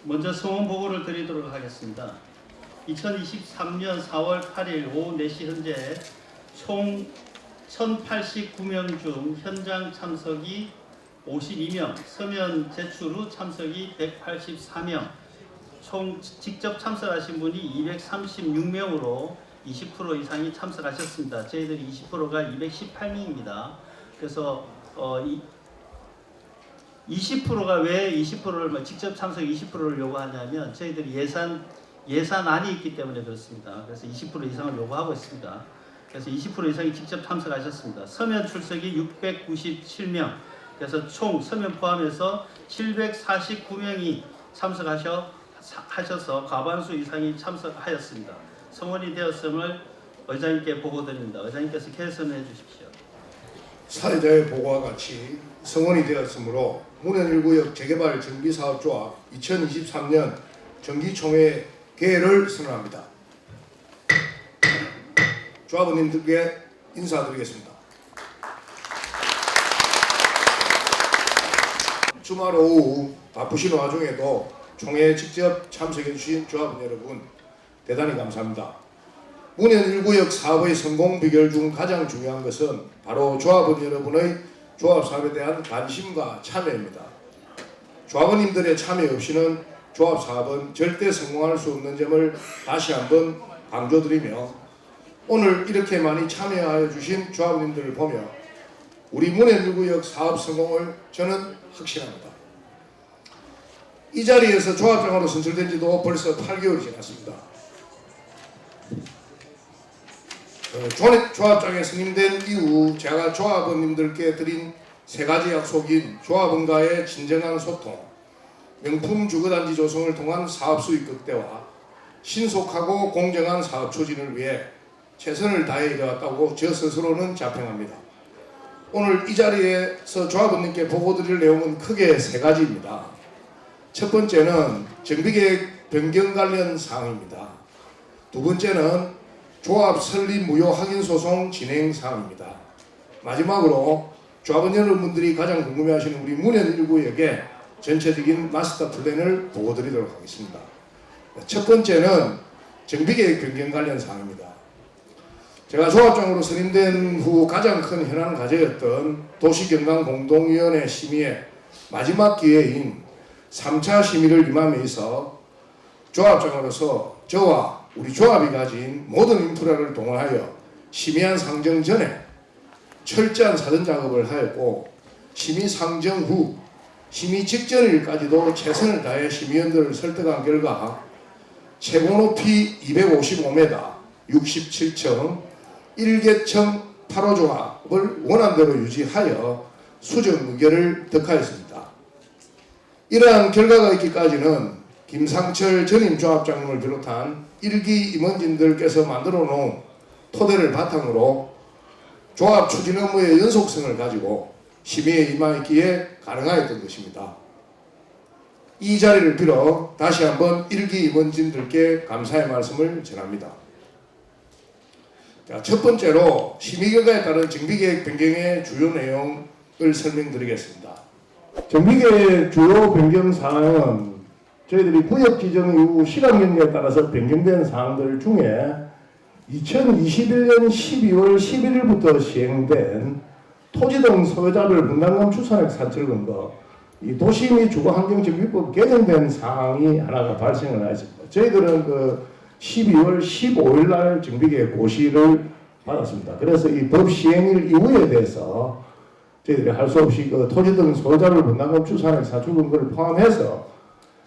먼저 성원 보고를 드리도록 하겠습니다. 2023년 4월 8일 오후 4시 현재 총 1089명 중 현장 참석이 52명, 서면 제출 후 참석이 184명, 총 직접 참석하신 분이 236명으로 20% 이상이 참석하셨습니다. 저희들이 20%가 218명입니다. 그래서 20%가 왜 20%를 직접 참석 20%를 요구하냐면 저희들이 예산안이 있기 때문에 그렇습니다. 그래서 20% 이상을 요구하고 있습니다. 그래서 20% 이상이 직접 참석하셨습니다. 서면 출석이 697명, 그래서 총 서면 포함해서 749명이 참석하셔서 과반수 이상이 참석하였습니다. 성원이 되었음을 의장님께 보고드립니다. 의장님께서 개선해 주십시오. 사회자의 보고와 같이 성원이 되었으므로 문현1구역 재개발 정비사업조합 2023년 정기총회 개회를 선언합니다. 조합원님들께 인사드리겠습니다. 주말 오후 바쁘신 와중에도 총회에 직접 참석해 주신 조합원 여러분 대단히 감사합니다. 문현1구역 사업의 성공 비결 중 가장 중요한 것은 바로 조합원 여러분의 조합사업에 대한 관심과 참여입니다. 조합원님들의 참여 없이는 조합사업은 절대 성공할 수 없는 점을 다시 한번 강조드리며 오늘 이렇게 많이 참여하여 주신 조합원님들을 보며 우리 문현1구역 사업 성공을 저는 확신합니다. 이 자리에서 조합장으로 선출된 지도 벌써 8개월이 지났습니다. 조합장에 승인된 이후 제가 조합원님들께 드린 3가지 약속인 조합원과의 진정한 소통, 명품 주거단지 조성을 통한 사업 수익 극대화, 신속하고 공정한 사업 추진을 위해 최선을 다해 일해왔다고 저 스스로는 자평합니다. 오늘 이 자리에서 조합원님께 보고드릴 내용은 크게 3가지입니다. 첫 번째는 정비계획 변경 관련 사항입니다. 두 번째는 조합 설립 무효 확인 소송 진행 사항입니다. 마지막으로 조합원 여러분들이 가장 궁금해하시는 우리 문현1구역의 전체적인 마스터 플랜을 보고드리도록 하겠습니다. 첫 번째는 정비계획 변경 관련 사항입니다. 제가 조합장으로 선임된 후 가장 큰 현안 과제였던 도시경강공동위원회 심의의 마지막 기회인 3차 심의를 임함에서 조합장으로서 저와 우리 조합이 가진 모든 인프라를 동원하여 심의안 상정 전에 철저한 사전 작업을 하였고 심의 상정 후 심의 직전일까지도 최선을 다해 심의원들을 설득한 결과 최고 높이 255m, 67층, 1개층 8호조합을 원안대로 유지하여 수정 의결을 득하였습니다. 이러한 결과가 있기까지는 김상철 전임 조합장님을 비롯한 1기 임원진들께서 만들어 놓은 토대를 바탕으로 조합 추진 업무의 연속성을 가지고 심의에 임하기에 가능하였던 것입니다. 이 자리를 빌어 다시 한번 1기 임원진들께 감사의 말씀을 전합니다. 자, 첫 번째로 심의 결과에 따른 정비계획 변경의 주요 내용을 설명드리겠습니다. 정비계획 주요 변경 사항은 저희들이 구역 지정 이후 시간 경로에 따라서 변경된 사항들 중에 2021년 12월 11일부터 시행된 토지 등 소유자별 분담금 추산액 산출 근거, 이 도시 및 주거환경정비법 개정된 사항이 하나가 발생을 하였습니다. 저희들은 그 12월 15일 날 정비계획 고시를 받았습니다. 그래서 이 법 시행일 이후에 대해서 저희들이 할 수 없이 그 토지 등 소유자별 분담금 추산액 산출 근거를 포함해서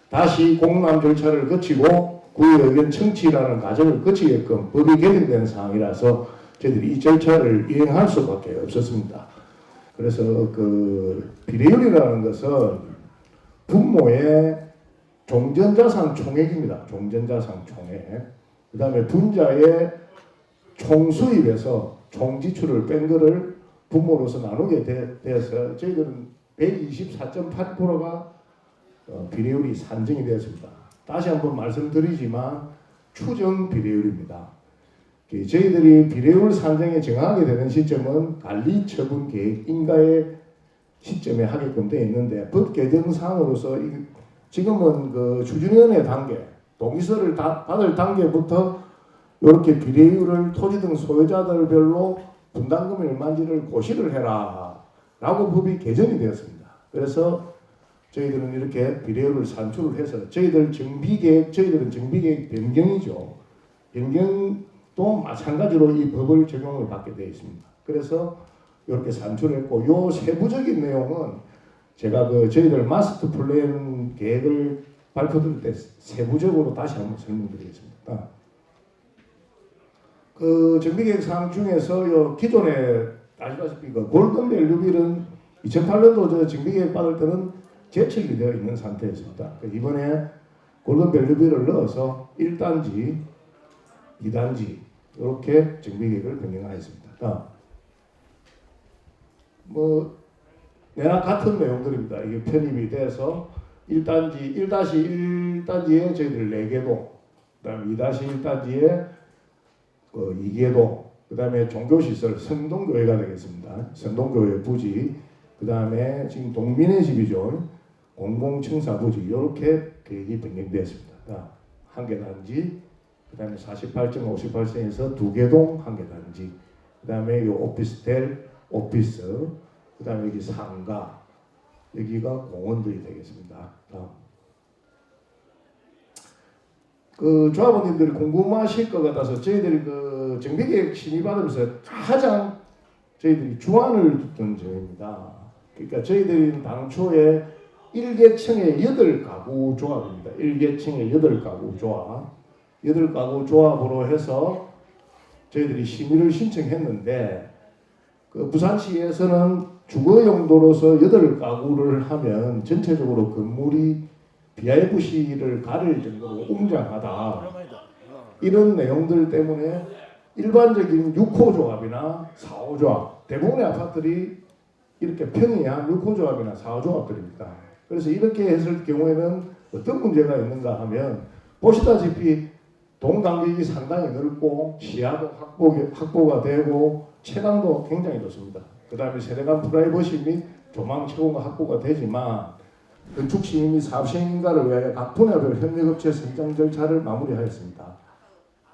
다시 공람 절차를 거치고 구의 의견 청취라는 과정을 거치게끔 법이 개정된 사항이라서 저희들이 이 절차를 이행할 수밖에 없었습니다. 그래서 그 비례율이라는 것은 분모의 종전자산 총액입니다. 종전자산 총액. 그 다음에 분자의 총수입에서 총지출을 뺀 거를 분모로서 나누게 돼서 저희들은 124.8%가 비례율이 산정이 되었습니다. 다시 한번 말씀드리지만 추정 비례율입니다. 저희들이 비례율 산정에 정하게 되는 시점은 관리처분 계획 인가의 시점에 하게끔 되어 있는데 법 개정상으로서 지금은 그 추진위원회 단계, 동의서를 받을 단계부터 이렇게 비례율을 토지 등 소유자들별로 분담금이 얼마인지를 고시를 해라 라고 법이 개정이 되었습니다. 그래서 저희들은 이렇게 비례율을 산출을 해서 저희들은 정비계획 변경이죠. 변경도 마찬가지로 이 법을 적용을 받게 되어 있습니다. 그래서 이렇게 산출했고 요 세부적인 내용은 제가 그 저희들 마스터 플랜 계획을 발표드릴 때 세부적으로 다시 한번 설명드리겠습니다. 그 정비계획 사항 중에서 요 기존에 아시다시피 그 골든 밸류빌은 2008년도 저 정비계획 받을 때는 제출이 되어 있는 상태였습니다. 이번에 골든 밸류빌을 넣어서 1단지, 2단지 이렇게 정비계획을 변경하였습니다. 뭐 내나 같은 내용들입니다. 이게 편입이 돼서 1-1단지에 저희들 4개도, 그다음에 2-1단지에 2개도, 그다음에 종교시설 성동교회가 되겠습니다. 성동교회 부지, 그다음에 지금 동민의 집이죠. 공공청사 부지 이렇게 계획이 변경되었습니다. 한 개 단지, 그다음에 48.58세에서 2개동 한 개 단지, 그다음에 이 오피스텔, 오피스, 그다음에 여기 상가, 여기가 공원들이 되겠습니다. 그 조합원님들이 궁금하실 것 같아서 저희들이 그 정비계획 심의받으면서 가장 저희들이 주안을 뒀던 점입니다. 그러니까 저희들이 당초에 1계층의 8가구 조합입니다. 1계층의 8가구 조합. 8가구 조합으로 해서 저희들이 심의를 신청했는데 그 부산시에서는 주거 용도로서 8가구를 하면 전체적으로 건물이 BIFC를 가릴 정도로 웅장하다. 이런 내용들 때문에 일반적인 6호 조합이나 4호 조합, 대부분의 아파트들이 이렇게 평이한 6호 조합이나 4호 조합들입니다. 그래서 이렇게 했을 경우에는 어떤 문제가 있는가 하면 보시다시피 동간격이 상당히 넓고 시야도 확보가 되고 채광도 굉장히 좋습니다. 그 다음에 세대간 프라이버시 및 조망 채공가 확보가 되지만 건축 시행 및 사업 시행인가를 위하여 각 분야별 협력업체 선정 절차를 마무리하였습니다.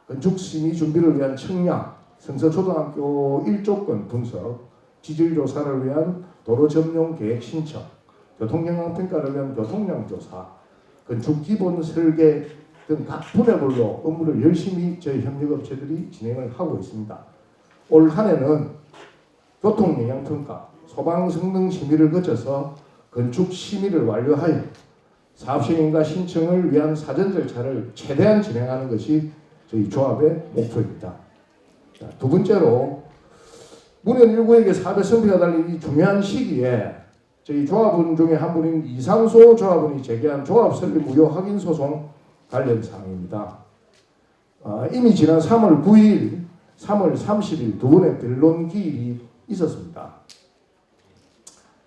건축 심의 준비를 위한 청량, 성서초등학교 1조건 분석, 지질 조사를 위한 도로 점용 계획 신청, 교통영향 평가를 위한 교통량 조사, 건축 기본 설계 등 각 분야별로 업무를 열심히 저희 협력업체들이 진행을 하고 있습니다. 올 한 해는 교통영향평가, 소방성능 심의를 거쳐서 건축 심의를 완료하여 사업시행인가 신청을 위한 사전 절차를 최대한 진행하는 것이 저희 조합의 목표입니다. 자, 두 번째로 문현 1구에게 사업의 성패가 달린 이 중요한 시기에 저희 조합원 중에 한 분인 이상소 조합원이 제기한 조합 설립 무효 확인 소송 관련 사항입니다. 이미 지난 3월 9일, 3월 30일 두 번의 변론 기일이 있었습니다.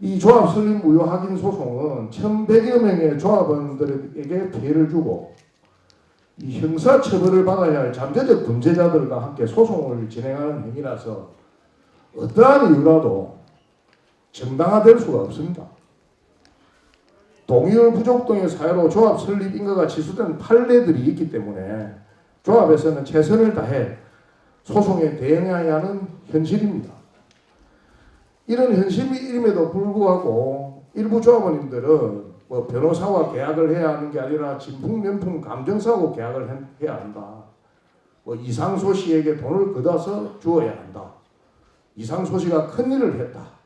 이 조합 설립 무효 확인 소송은 1,100여 명의 조합원들에게 피해를 주고 이 형사 처벌을 받아야 할 잠재적 범죄자들과 함께 소송을 진행하는 행위라서 어떠한 이유라도 정당화될 수가 없습니다. 동의율 부족 등의 사유로 조합 설립 인가가 취소된 판례들이 있기 때문에 조합에서는 최선을 다해 소송에 대응해야 하는 현실입니다. 이런 현실임에도 불구하고 일부 조합원님들은 뭐 변호사와 계약을 해야 하는 게 아니라 진품명품 감정사하고 계약을 해야 한다. 뭐 이상소 씨에게 돈을 걷어서 주어야 한다. 이상소 씨가 큰일을 했다.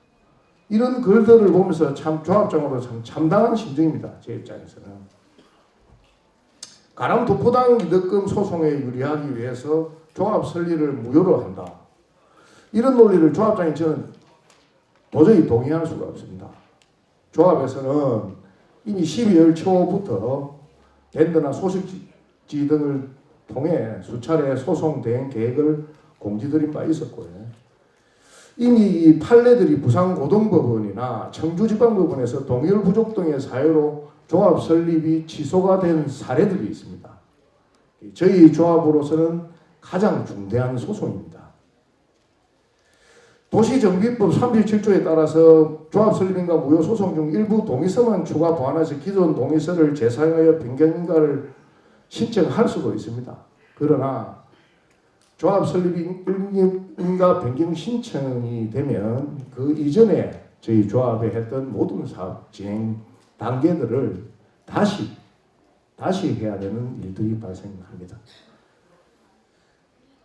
이런 글들을 보면서 참 조합장으로 참 참담한 심정입니다. 제 입장에서는. 가람 도포당 이득금 소송에 유리하기 위해서 조합 설립을 무효로 한다. 이런 논리를 조합장이 저는 도저히 동의할 수가 없습니다. 조합에서는 이미 12월 초부터 밴드나 소식지 등을 통해 수차례 소송 대행 계획을 공지드린 바 있었고요. 이미 이 판례들이 부산고등법원이나 청주지방법원에서 동의율 부족 등의 사유로 조합 설립이 취소가 된 사례들이 있습니다. 저희 조합으로서는 가장 중대한 소송입니다. 도시정비법 37조에 따라서 조합 설립인가 무효 소송 중 일부 동의서만 추가 보완해서 기존 동의서를 재사용하여 변경인가를 신청할 수도 있습니다. 그러나 조합 설립인가 변경 신청이 되면 그 이전에 저희 조합에 했던 모든 사업 진행 단계들을 다시 해야 되는 일들이 발생합니다.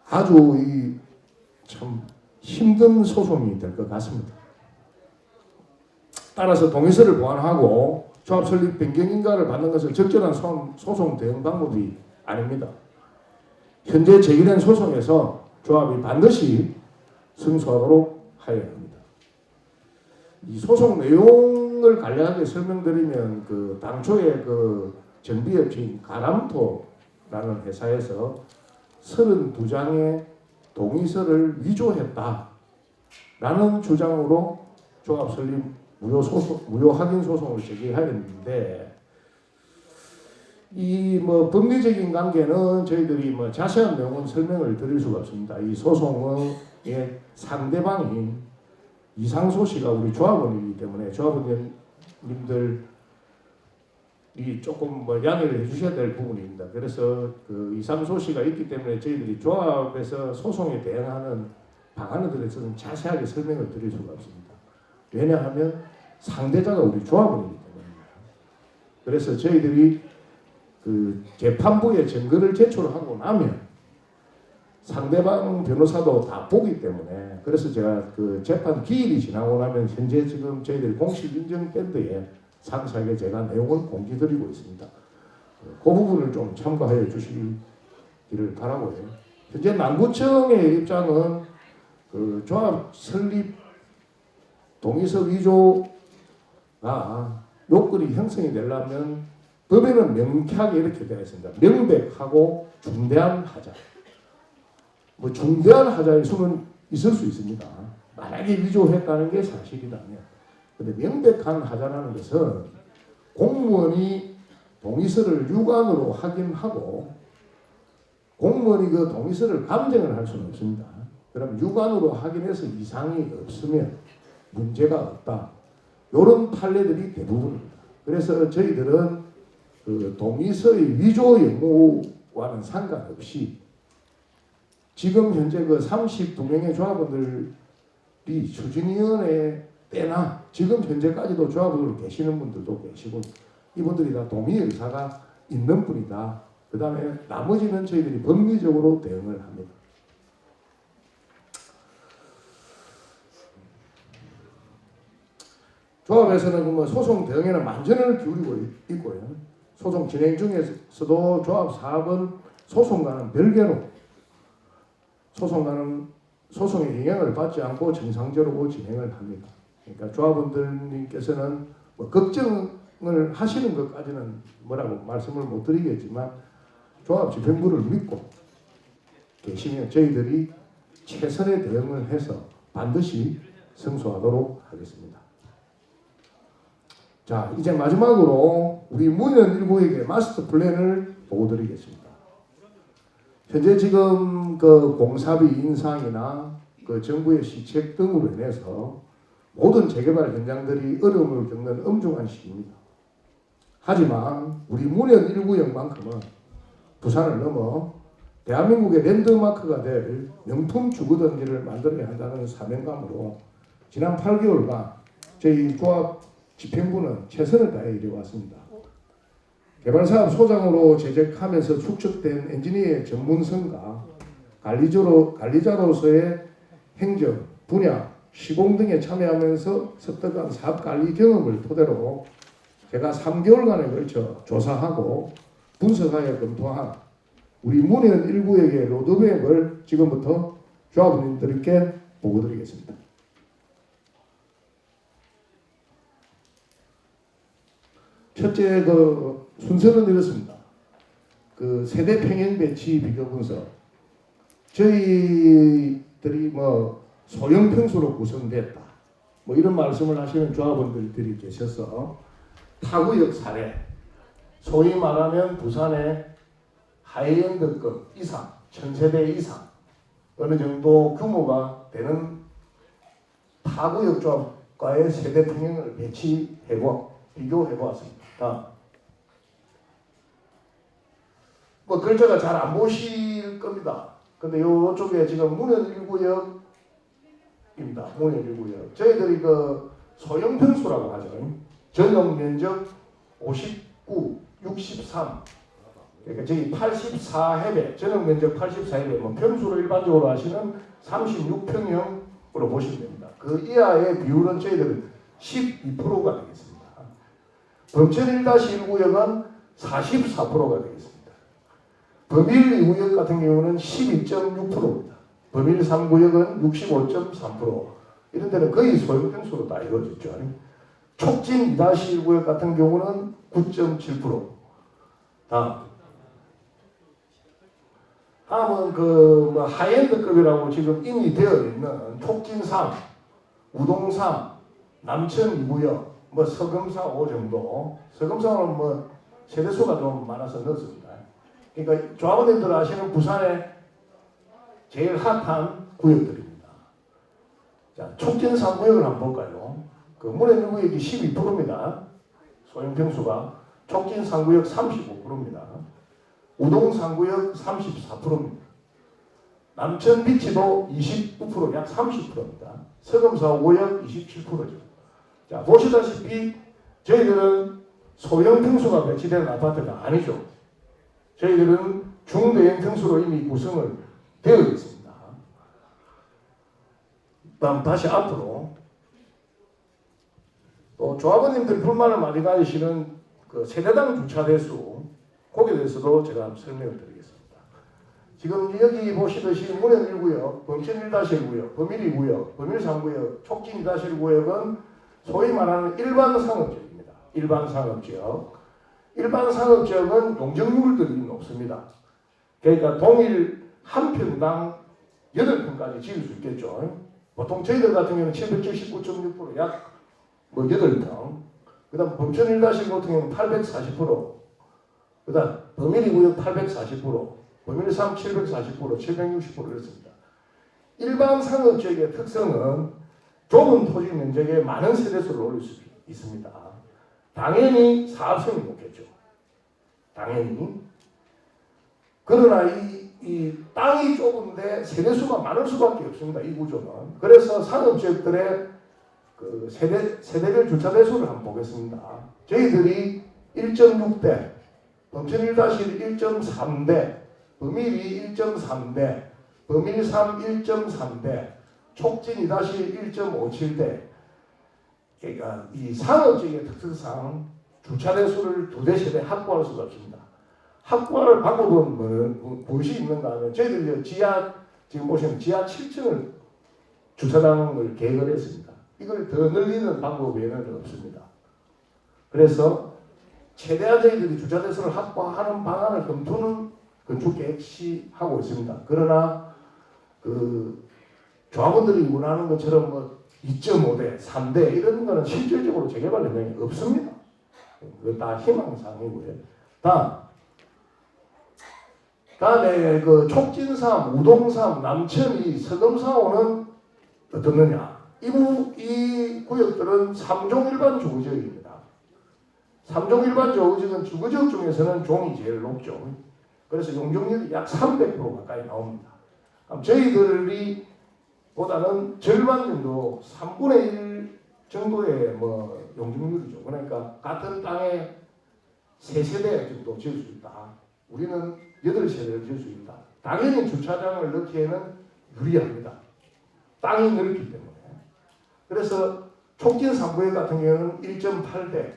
아주 참 힘든 소송이 될 것 같습니다. 따라서 동의서를 보완하고 조합 설립 변경인가를 받는 것은 적절한 소송 대응 방법이 아닙니다. 현재 제기된 소송에서 조합이 반드시 승소하도록 하여야 합니다. 이 소송 내용을 간략하게 설명드리면 그 당초에 그 정비업체인 가람토라는 회사에서 32장의 동의서를 위조했다라는 주장으로 조합 설립 무효 확인 소송을 제기하였는데 이 법리적인 관계는 저희들이 자세한 내용은 설명을 드릴 수가 없습니다. 이 소송의 상대방이 이상소 씨가 우리 조합원이기 때문에 조합원님들이 조금 양해를 해주셔야 될 부분입니다. 그래서 그 이상소 씨가 있기 때문에 저희들이 조합에서 소송에 대응하는 방안에 대해서는 자세하게 설명을 드릴 수가 없습니다. 왜냐하면 상대자가 우리 조합원이기 때문입니다. 그래서 저희들이 그 재판부에 증거를 제출하고 나면 상대방 변호사도 다 보기 때문에 그래서 제가 그 재판 기일이 지나고 나면 현재 지금 저희들 공식 인증 밴드에 상세하게 제가 내용을 공지드리고 있습니다. 그 부분을 좀 참고하여 주시기를 바라고요. 현재 남구청의 입장은 그 조합 설립 동의서 위조가 요건이 형성이 되려면 법에는 명쾌하게 이렇게 되어 있습니다. 명백하고 중대한 하자. 중대한 하자의 수는 있을 수 있습니다. 만약에 위조했다는 게 사실이라면. 근데 명백한 하자라는 것은 공무원이 동의서를 유관으로 확인하고 공무원이 그 동의서를 감정을 할 수는 없습니다. 그럼 유관으로 확인해서 이상이 없으면 문제가 없다. 이런 판례들이 대부분입니다. 그래서 저희들은 그 동의서의 위조 영무와는 상관없이 지금 현재 그 32명의 조합원들이 추진위원회 때나 지금 현재까지도 조합원으로 계시는 분들도 계시고 이분들이 다 동의 의사가 있는 분이다. 그 다음에 나머지는 저희들이 법리적으로 대응을 합니다. 조합에서는 그 소송 대응에는 만전을 기울이고 있고요. 소송 진행 중에서도 조합 사업은 소송과는 별개로 소송의 영향을 받지 않고 정상적으로 진행을 합니다. 그러니까 조합원들님께서는 걱정을 하시는 것까지는 뭐라고 말씀을 못 드리겠지만 조합 집행부를 믿고 계시면 저희들이 최선의 대응을 해서 반드시 승소하도록 하겠습니다. 자, 이제 마지막으로 우리 문현 일부에게 마스터 플랜을 보고드리겠습니다. 현재 지금 그 공사비 인상이나 그 정부의 시책 등으로 인해서 모든 재개발 현장들이 어려움을 겪는 엄중한 시기입니다. 하지만 우리 문현 1구역만큼은 부산을 넘어 대한민국의 랜드마크가 될 명품 주거단지를 만들어야 한다는 사명감으로 지난 8개월간 저희 조합 집행부는 최선을 다해 이뤄왔습니다. 개발사업 소장으로 재직하면서 축적된 엔지니어의 전문성과 관리자로서의 행정, 분야, 시공 등에 참여하면서 습득한 사업관리 경험을 토대로 제가 3개월간에 걸쳐 조사하고 분석하여 검토한 우리 문현 1구역의 로드맵을 지금부터 조합원님들께 보고드리겠습니다. 첫째 그 순서는 이렇습니다. 그 세대 평행 배치 비교 분석. 저희들이 소형 평수로 구성됐다. 이런 말씀을 하시는 조합원들이 계셔서 타구역 사례, 소위 말하면 부산의 하이엔드급 이상, 1000세대 이상 어느 정도 규모가 되는 타구역 조합과의 세대 평형을 비교해 보았습니다. 뭐 글자가 잘 안 보실 겁니다. 근데 요쪽에 지금 문현 1구역입니다. 문현 1구역. 저희들이 그 소형 평수라고 하죠. 전용 면적 59, 63. 그러니까 저희 84해배, 전용 면적 84해배, 뭐 평수로 일반적으로 하시는 36평형으로 보시면 됩니다. 그 이하의 비율은 저희들은 12%가 되겠습니다. 범천 1-1구역은 44%가 되겠습니다. 범일 2구역 같은 경우는 12.6%입니다. 범일 3구역은 65.3%. 이런 데는 거의 소형 평수로 다 이루어졌죠. 촉진 2-1구역 같은 경우는 9.7%. 다음은 그 하이엔드급이라고 지금 이미 되어 있는 촉진 3, 우동 3, 남천 2구역, 서금사 5 정도. 서금사는 세대수가 좀 많아서 넣었습니다. 그러니까 조합원님들 아시는 부산의 제일 핫한 구역들입니다. 자, 촉진 3구역을 한번 볼까요? 그 문현 1구역이 12%입니다. 소형 평수가. 촉진 3구역 35%입니다. 우동 3구역 34%입니다. 남천 비치도 29%, 약 30%입니다. 서금사 5역 27%죠. 자, 보시다시피 저희들은 소형 평수가 배치되는 아파트가 아니죠. 저희들은 중대형 평수로 이미 구성을 되어 있습니다. 다음 다시 앞으로 또 조합원님들이 불만을 많이 가지시는 그 세대당 주차 대수, 거기에 대해서도 제가 설명을 드리겠습니다. 지금 여기 보시듯이 문현 1구역, 범천 1-1구역, 범일 2구역, 범일 3구역, 촉진 2-1구역은 소위 말하는 일반 상업지역입니다. 일반 상업지역. 일반 상업지역은 용적률들이 높습니다. 그러니까 동일 한 평당 8평까지 지을 수 있겠죠. 보통 저희들 같은 경우는 779.6%, 약 8평. 그 다음 범천 1-1 같은 경우는 840%, 그 다음 범일 2구역 840%, 범일 3 740%, 760% 이렇습니다. 일반 상업지역의 특성은 좁은 토지 면적에 많은 세대수를 올릴 수 있습니다. 당연히 사업성이 높겠죠. 당연히. 그러나 이 땅이 좁은데 세대수가 많을 수밖에 없습니다. 이 구조는. 그래서 상업지역들의 그 세대별 주차 대수를 한번 보겠습니다. 저희들이 1.6대, 범천 1-1 1.3대, 범일 2 1.3대, 범일 3 1.3대, 촉진 2-1 1.57대. 그러니까 이 상업지역의 특성상 주차 대수를 2대 세대 확보할 수가 없습니다. 확보할 방법은 무엇이 있는가 하면 저희들 지금 보시면 지하 7층을 주차장을 계획을 했습니다. 이걸 더 늘리는 방법 외에는 없습니다. 그래서 최대한 저희들이 주차 대수를 확보하는 방안을 검토는 건축계획 시 하고 있습니다. 그러나 그 조합원들이 원하는 것처럼 2.5대, 3대 이런 거는 실질적으로 재개발 현장이 없습니다. 그거 다 희망사항이고요. 다음에 그 촉진3, 우동3, 남천2, 서금사5는 어떻느냐? 이 구역들은 3종 일반 주거지역입니다. 3종 일반 주거지역은 주거지역 중에서는 종이 제일 높죠. 그래서 용적률이 약 300% 가까이 나옵니다. 저희들이 보다는 절반 정도, 3분의 1 정도의 용적률이죠. 그러니까 같은 땅에 3세대 정도 지을 수 있다. 우리는 8세대를 지을 수 있다. 당연히 주차장을 넣기에는 유리합니다. 땅이 넓기 때문에. 그래서 촉진 3구역 같은 경우는 1.8대,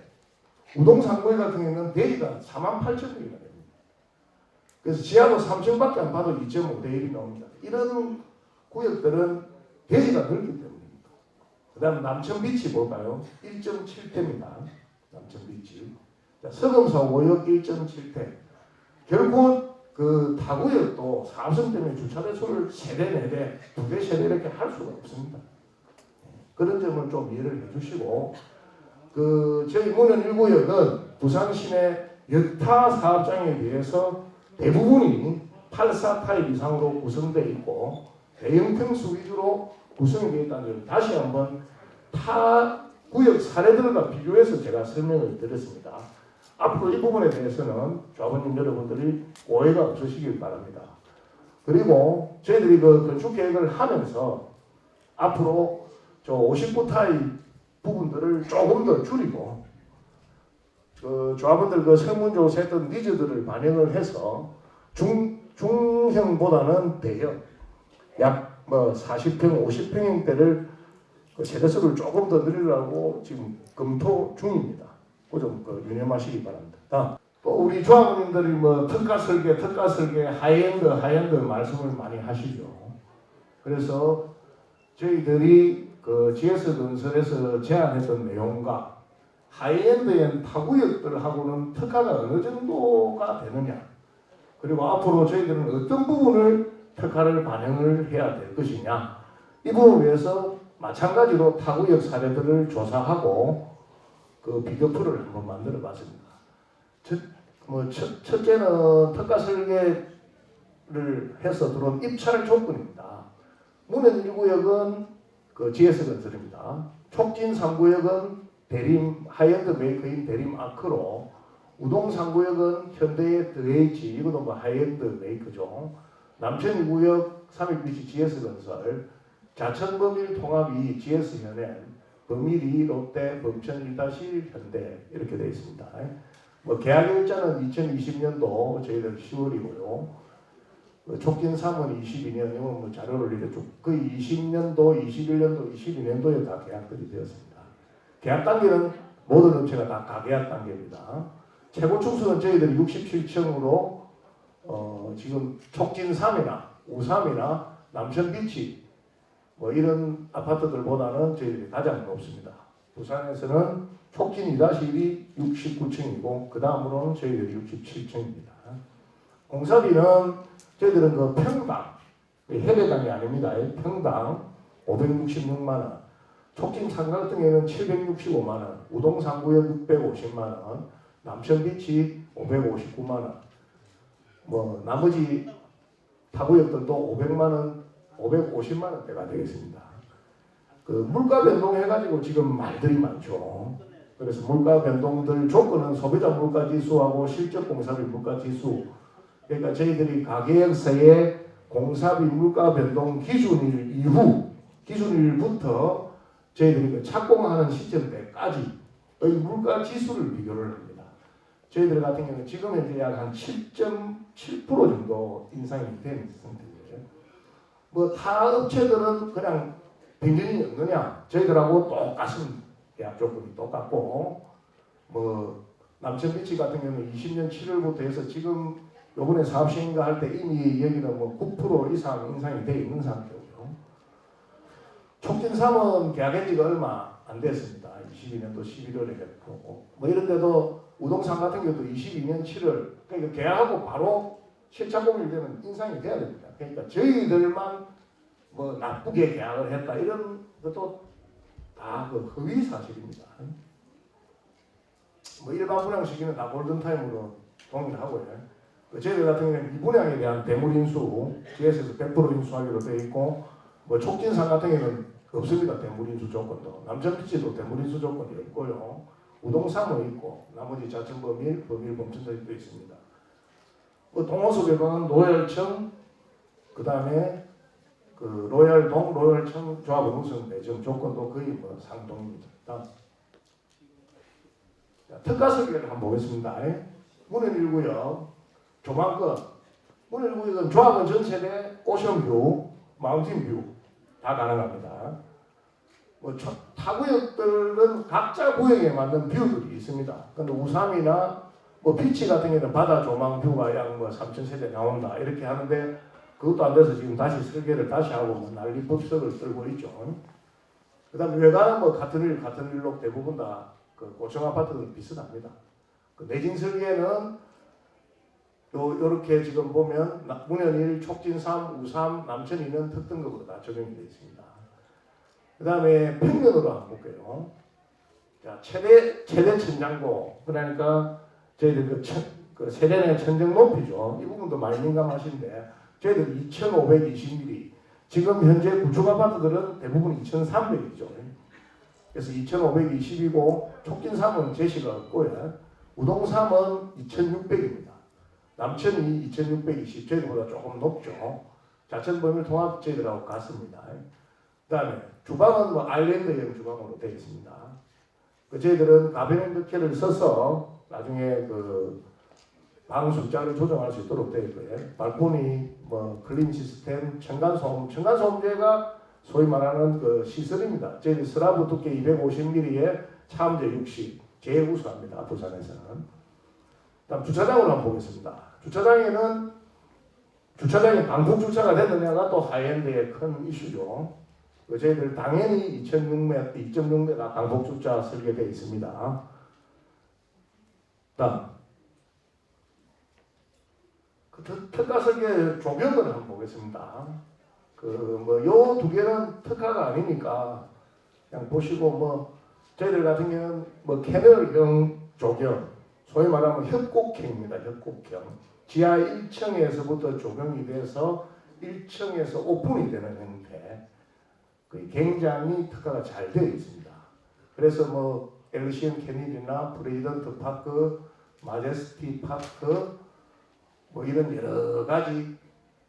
우동 3구역 같은 경우는 대지가 48,000평이나 됩니다. 그래서 지하도 3층밖에 안 봐도 2.5대 1이 나옵니다. 이런 구역들은 대지가 넓기 때문입니다. 그 다음 남천비치 볼까요? 1.7대입니다. 남천비치. 서금사 5역 1.7대. 결국 그 타구역도 사업성 때문에 주차 대수를 3대, 4대, 2대, 3대 이렇게 할 수가 없습니다. 그런 점을 좀 이해를 해주시고, 저희 문현 1구역은 부산 시내 여타 사업장에 비해서 대부분이 84타입 이상으로 구성되어 있고 대형 평수 위주로 구성이 되어 있다는 점 다시 한번 타 구역 사례들과 비교해서 제가 설명을 드렸습니다. 앞으로 이 부분에 대해서는 조합원님 여러분들이 오해가 없으시길 바랍니다. 그리고 저희들이 그 건축 계획을 하면서 앞으로 저 59타입 부분들을 조금 더 줄이고 그 조합원들 그 설문조사 했던 니즈들을 반영을 해서 중형보다는 대형 약 뭐 40평, 50평형대를 그 세대수를 조금 더 늘리려고 지금 검토 중입니다. 그 좀 유념하시기 바랍니다. 또 우리 조합원님들이 뭐 특가 설계, 하이엔드 말씀을 많이 하시죠. 그래서 저희들이 그 GS 건설에서 제안했던 내용과 하이엔드의 타구역들하고는 특화가 어느 정도가 되느냐, 그리고 앞으로 저희들은 어떤 부분을 특화를 반영을 해야 될 것이냐, 이 부분에 위해서 마찬가지로 타구역 사례들을 조사하고 그 비교표를 한번 만들어 봤습니다. 첫째는 특가 설계를 해서 들어온 입찰 조건입니다. 문현 1구역은 그 GS 건설입니다. 촉진 3구역은 대림 하이엔드 메이커인 대림 아크로, 우동 3구역은 현대의 DH, 이것도 뭐 하이엔드 메이커죠. 남천 2구역 3.1BC GS 건설, 자천 범일 통합이 GS 현행, 범일이 롯데, 범천 1-1 현대 이렇게 되어 있습니다. 뭐 계약 일자는 2020년도 저희들 10월이고요. 촉진 3은 22년, 이건 뭐 자료를 이렇게 쭉 거의 20년도, 21년도, 22년도에 다 계약들이 되었습니다. 계약 단계는 모든 업체가 다 가계약 단계입니다. 최고 층수는 저희들이 67층으로 지금 촉진 3이나 우3이나 남천 비치 뭐 이런 아파트들보다는 저희들이 가장 높습니다. 부산에서는 촉진 2-1이 69층이고 그 다음으로는 저희들이 67층입니다. 공사비는 저희들은 그 평당, 해대당이 아닙니다. 평당 566만원, 촉진 삼각등에는 765만원, 우동 3구역 650만원, 남천 비치 559만원, 뭐 나머지 타구역들도 500만원, 550만원대가 되겠습니다. 그 물가 변동해가지고 지금 말들이 많죠. 그래서 물가 변동들 조건은 소비자 물가 지수하고 실적 공사비 물가 지수. 그러니까 저희들이 가계약서에 공사비 물가 변동 기준일 이후, 기준일부터 저희들이 그 착공하는 시점 때까지의 물가 지수를 비교를 합니다. 저희들 같은 경우는 지금 현재 약 한 7.7% 정도 인상이 된 상태예요. 뭐 타 업체들은 그냥 변경이 없느냐? 저희들하고 똑같은 계약 조건이 똑같고, 뭐 남천비치 같은 경우는 20년 7월부터 해서 지금 요번에 사업 시행인가 할 때 이미 여기는 뭐 9% 이상 인상이 돼 있는 상태고요. 촉진 3은 계약한 지가 얼마 안 됐습니다. 22년도 11월에 했고, 뭐 이런데도 우동산 같은 경우도 22년 7월, 그러니까 계약하고 바로 실착공일 되면 인상이 돼야 됩니다. 그러니까 저희들만 뭐 나쁘게 계약을 했다 이런 것도 다 그 허위 사실입니다. 뭐 일반 분양 시기는 다 골든타임으로 동일하고요. 저희들 같은 경우는 미분양에 대한 대물 인수, GS에서 100% 인수하기로 되어 있고, 뭐 촉진산 같은 경우는 없습니다. 대물 인수 조건도. 남천비치도 대물 인수 조건이 있고요. 우동삼은 있고, 나머지 자천범일, 범천사도 있습니다. 뭐 동호수배방은 로열청, 그 다음에 그 로열동, 로열청 조합원 우선 배정 조건도 거의 뭐 상동입니다. 다음. 특가 설계를 한번 보겠습니다. 문은 1구역, 조망권. 문은 1구역은 조합원 전체대 오션뷰, 마운틴뷰 다 가능합니다. 뭐 타구역들은 각자 구역에 맞는 뷰들이 있습니다. 근데 우삼이나 뭐 비치 같은 경우는 바다 조망 뷰가 약 뭐 3,000세대 나온다 이렇게 하는데 그것도 안 돼서 지금 다시 설계를 다시 하고 뭐 난리 법석을 떨고 있죠. 그다음에 외관은 뭐 같은 일로 대부분 다 그 고층 아파트들은 비슷합니다. 그 내진 설계는 요렇게 지금 보면 문현 1, 촉진 3, 우삼, 남천 2는 특등급으로 다 적용이 되어 있습니다. 그 다음에 평면으로 한번 볼게요. 자, 최대 천장고, 그러니까 저희들 그 세대 내 천정 높이죠. 이 부분도 많이 민감하신데 저희들 2,520mm, 지금 현재 구축 아파트들은 대부분 2,300이죠. 그래서 2,520이고 촉진 3은 제시가 없고요. 우동 3은 2,600입니다. 남천이 2,620, 저희보다 조금 높죠. 자천 범위 통합 저희들하고 같습니다. 그다음에 주방은 뭐 아일랜드형 주방으로 되어 있습니다. 저희들은 가변 덕혜를 써서 나중에 그 방 숫자를 조정할 수 있도록 되어 있고요. 발코니, 뭐 클린 시스템, 층간소음제가 소위 말하는 그 시설입니다. 저희 슬라브 두께 250mm에 차음제 60, 제일 우수합니다. 부산에서는. 다음 주차장으로 한번 보겠습니다. 주차장이 강북 주차가 됐느냐가 또 하이엔드의 큰 이슈죠. 저희들 당연히 2.6m 강북 주차 설계되어 있습니다. 다음 특가 설계 조경을 한번 보겠습니다. 요 두 개는 특가가 아니니까 그냥 보시고 뭐 저희들 같은 경우는 뭐 캐널형 조경, 소위 말하면 협곡형입니다. 협곡형. 지하 1층에서부터 조경이 돼서 1층에서 오픈이 되는 형태. 굉장히 특가가 잘 되어 있습니다. 그래서 뭐 엘리시언 캐닐이나 프레지던트 파크, 마제스티 파크 뭐 이런 여러 가지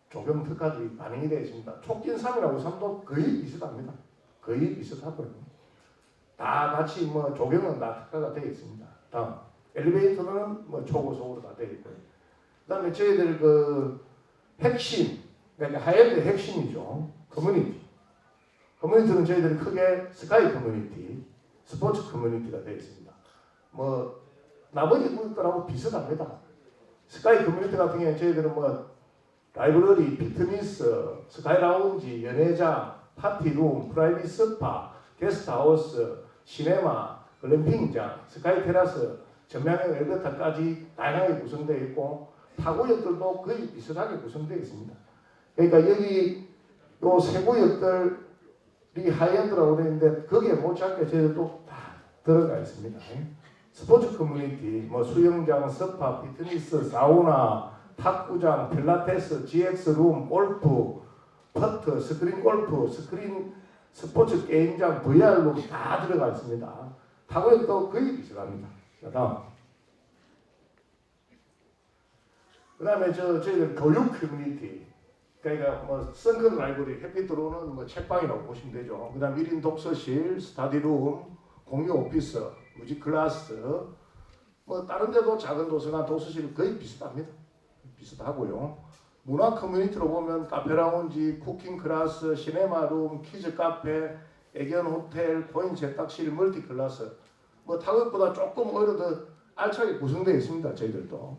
조경 특가들이 반영이 되어 있습니다. 촉진 3이라고 3도 거의 비슷합니다. 거의 비슷하고요. 다 같이 뭐 조경은 다 특가가 되어 있습니다. 다음 엘리베이터는 뭐 초고속으로 다 되어 있고요. 그다음에 저희들 그 핵심, 그러니까 하이엔드 핵심이죠. 커뮤니티는 저희들이 크게 스카이 커뮤니티, 스포츠 커뮤니티가 되어 있습니다. 뭐 나머지 것들하고 비슷합니다. 스카이 커뮤니티 같은 경우에 저희들은 뭐 라이브러리, 피트니스, 스카이 라운지, 연회장, 파티룸, 프라이빗 스파, 게스트하우스, 시네마, 글램핑장, 스카이 테라스, 전면형 엘베타까지 다양하게 구성되어 있고 타구역들도 거의 비슷하게 구성되어 있습니다. 그러니까 여기 요 세 구역들이 하이엔드라고 되어 있는데 거기에 못지않게 저희들도 다 들어가 있습니다. 스포츠 커뮤니티, 뭐 수영장, 스파, 피트니스, 사우나, 탁구장, 필라테스, GX룸, 골프, 퍼트, 스크린 골프, 스크린 스포츠 게임장, VR룸 다 들어가 있습니다. 타구역도 거의 비슷합니다. 자, 다음. 그 다음에 저희들 교육 커뮤니티. 그러니까 뭐 선큰 라이브러리, 햇빛 들어오는 뭐 책방이라고 보시면 되죠. 그 다음 1인 독서실, 스터디룸, 공유 오피스, 뮤직 클래스, 뭐 다른 데도 작은 도서관, 도서실 거의 비슷합니다. 비슷하고요. 문화 커뮤니티로 보면 카페 라운지, 쿠킹 클래스, 시네마룸, 키즈 카페, 애견 호텔, 코인 세탁실, 멀티 클래스, 뭐 타격보다 조금 오히려 더 알차게 구성되어 있습니다. 저희들도.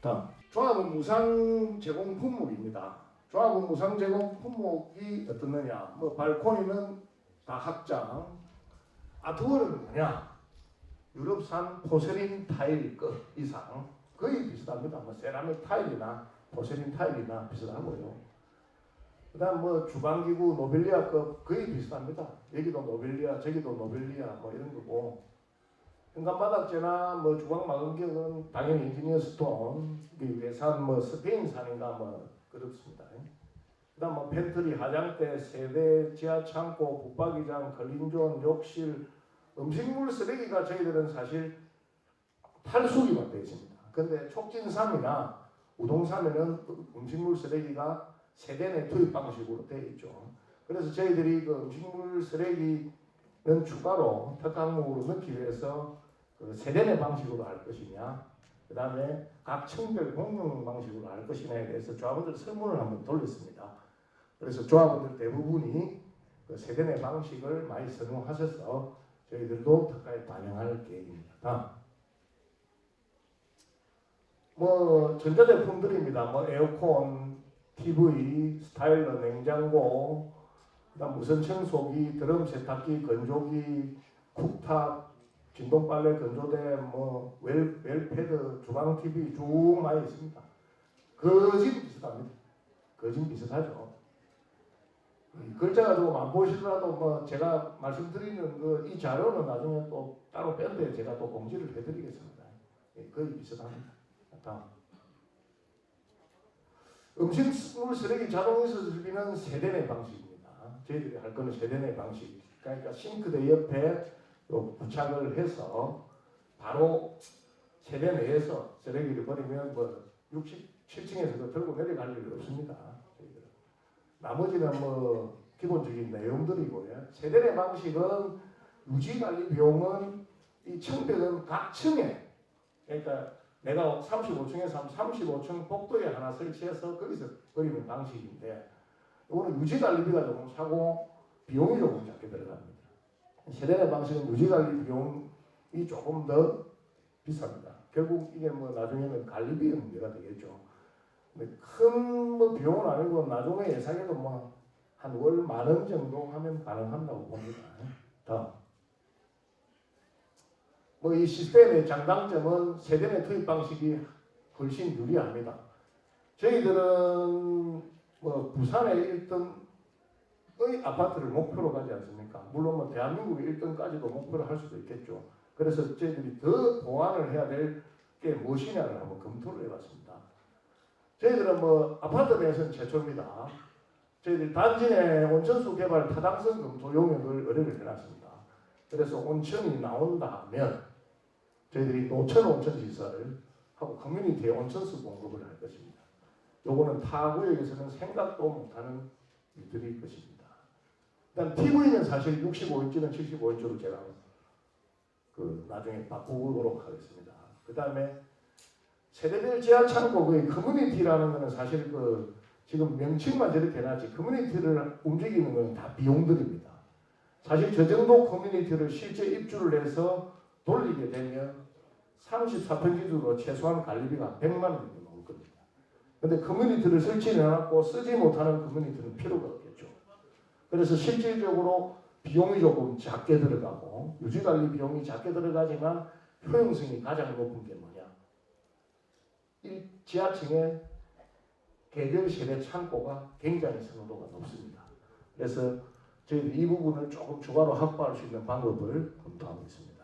다음. 종합은 무상 제공 품목입니다. 종합은 무상 제공 품목이 어떻느냐? 뭐 발코니는 다 확장. 아트월은 뭐냐? 유럽산 포세린 타일 끝 이상 거의 비슷합니다. 뭐 세라믹 타일이나 포세린 타일이나 비슷하고요. 그다음 뭐 주방기구 노벨리아급 거의 비슷합니다. 여기도 노벨리아, 저기도 노벨리아 뭐 이런 거고. 현관바닥재나 뭐 주방 마감기는 당연히 인지니어 스톤, 외산 뭐 스페인산인가 뭐 그렇습니다. 그다음 뭐 팬트리, 화장대, 세대, 지하 창고, 붙박이장, 걸림존, 욕실, 음식물 쓰레기가 저희들은 사실 탈수기만 되어 있습니다. 근데 촉진3이나 우동3에는 음식물 쓰레기가 세대내 투입 방식으로 되어 있죠. 그래서 저희들이 그 음식물 쓰레기는 추가로 특가 항목으로 넣기 위해서 그 세대내 방식으로 할 것이냐, 그 다음에 각 층별 공용 방식으로 할 것이냐에 대해서 조합원들 설문을 한번 돌렸습니다. 그래서 조합원들 대부분이 그 세대내 방식을 많이 선호하셔서 저희들도 특가에 반영할 계획입니다. 뭐 전자제품들입니다. 뭐 에어컨, TV, 스타일러, 냉장고, 그다음 무선 청소기, 드럼 세탁기, 건조기, 쿡탑, 진동 빨래 건조대, 뭐 웰패드, 주방 TV 쭉 많이 있습니다. 거진 비슷합니다. 거진 비슷하죠. 글자 가지고 안 보시더라도 뭐 제가 말씀드리는 그 이 자료는 나중에 또 따로 뺀데 제가 또 공지를 해드리겠습니다. 거의 비슷합니다. 다음. 음식물 쓰레기 자동 이수비는 세대내 방식입니다. 저희들이 할 거는 세대내 방식. 그러니까 싱크대 옆에 부착을 해서 바로 세대 내에서 쓰레기를 버리면 뭐 67층에서도 들고 내려갈 일이 없습니다. 저희들은. 나머지는 뭐 기본적인 내용들이고요. 세대 내 방식은 유지관리 비용은 이 층벽은 각 층에, 그러니까 내가 35층에서 35층 복도에 하나 설치해서 거기서 버리는 방식인데, 이거는 유지관리비가 조금 차고 비용이 조금 작게 들어갑니다. 세대내 방식은 유지관리 비용이 조금 더 비쌉니다. 결국 이게 뭐 나중에는 관리비의 문제가 되겠죠. 근데 큰 뭐 비용은 아니고 나중에 예상해도 뭐 한 월 10,000원 정도 하면 가능한다고 봅니다. 다음. 뭐 이 시스템의 장단점은 세대내 투입 방식이 훨씬 유리합니다. 저희들은 뭐 부산의 1등의 아파트를 목표로 가지 않습니까? 물론 뭐 대한민국의 1등까지도 목표로 할 수도 있겠죠. 그래서 저희들이 더 보완을 해야 될 게 무엇이냐를 한번 검토를 해봤습니다. 저희들은 뭐 아파트 내에서는 최초입니다. 저희들이 단지 내 온천수 개발 타당성 검토 용역을 의뢰를 해놨습니다. 그래서 온천이 나온다 하면 저희들이 노천 온천 시설을 하고 커뮤니티에 온천수 공급을 할 것입니다. 요거는 타 구역에서는 생각도 못하는 일들일 것입니다. 일단 TV는 사실 65인치는 75인치로 제가 나중에 바꾸도록 하겠습니다. 그 다음에 세대별 제한 창고의 커뮤니티라는 것은 사실 지금 명칭만 저렇게 해놨지 커뮤니티를 움직이는 건 다 비용들입니다. 사실 저 정도 커뮤니티를 실제 입주를 해서 돌리게 되면 34평 기준으로 최소한 관리비가 100만 원 정도 나올 겁니다. 근데 커뮤니티를 설치해놨고 쓰지 못하는 커뮤니티는 필요가 없겠죠. 그래서 실질적으로 비용이 조금 작게 들어가고 유지관리 비용이 작게 들어가지만 효용성이 가장 높은 게 뭐냐? 지하층에 개별 세대 창고가 굉장히 선호도가 높습니다. 그래서 저희들이 이 부분을 조금 추가로 확보할 수 있는 방법을 검토하고 있습니다.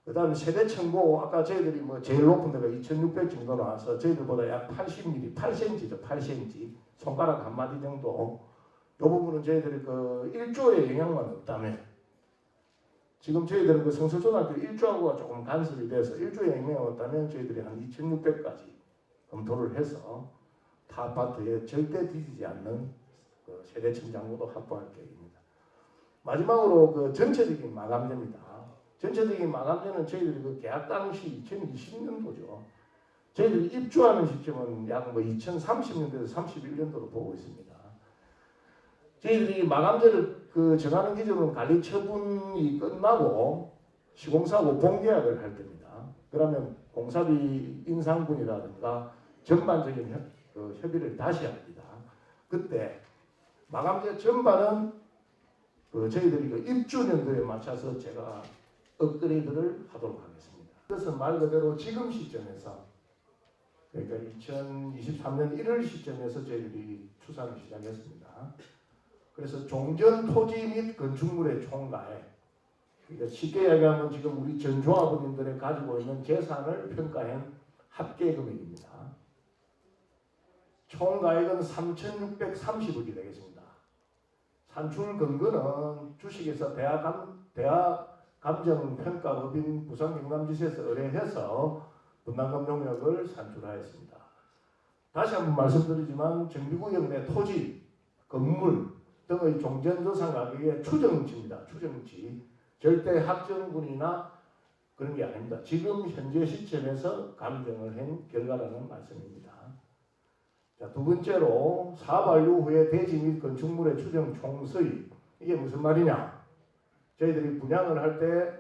그 다음에 세대 층고, 아까 저희들이 뭐 제일 높은 데가 2600 정도 나와서 저희들보다 약 80mm, 8cm죠. 8cm. 손가락 한 마디 정도. 이 부분은 저희들이 1조의 영향만 없다면, 지금 저희들은 성서초등학교 1조하고가 조금 간섭이 돼서 1조의 영향이 없다면 저희들이 한 2600까지 검토를 해서 타 아파트에 절대 뒤지지 않는 세대층 장고도 확보할 계획입니다. 마지막으로 전체적인 마감재입니다. 전체적인 마감재는 저희들이 계약 당시 2020년도죠. 저희들이 입주하는 시점은 약 2030년도에서 31년도로 보고 있습니다. 저희들이 마감재를 정하는 기준은 관리 처분이 끝나고 시공사하고 본계약을 할 때입니다. 그러면 공사비 인상분이라든가 전반적인 협의를 다시 합니다. 그때 마감재 전반은 저희들이 입주 년도에 맞춰서 제가 업그레이드를 하도록 하겠습니다. 그것은 말 그대로 지금 시점에서, 그러니까 2023년 1월 시점에서 저희들이 추산을 시작했습니다. 그래서 종전 토지 및 건축물의 총가액, 그러니까 쉽게 이야기하면 지금 우리 전 조합원님들이 가지고 있는 재산을 평가한 합계 금액입니다. 총가액은 3,630억이 되겠습니다. 산출 근거는 주식에서 대하감정평가법인 부산경남지시에서 의뢰해서 분담금 용역을 산출하였습니다. 다시 한번 말씀드리지만 정비구역 내 토지, 건물 등의 종전조상 가격의 추정치입니다. 추정치. 절대 확정분이나 그런 게 아닙니다. 지금 현재 시점에서 감정을 한 결과라는 말씀입니다. 자, 두 번째로 사업 완료 후에 대지 및 건축물의 추정 총수입. 이게 무슨 말이냐? 저희들이 분양을 할 때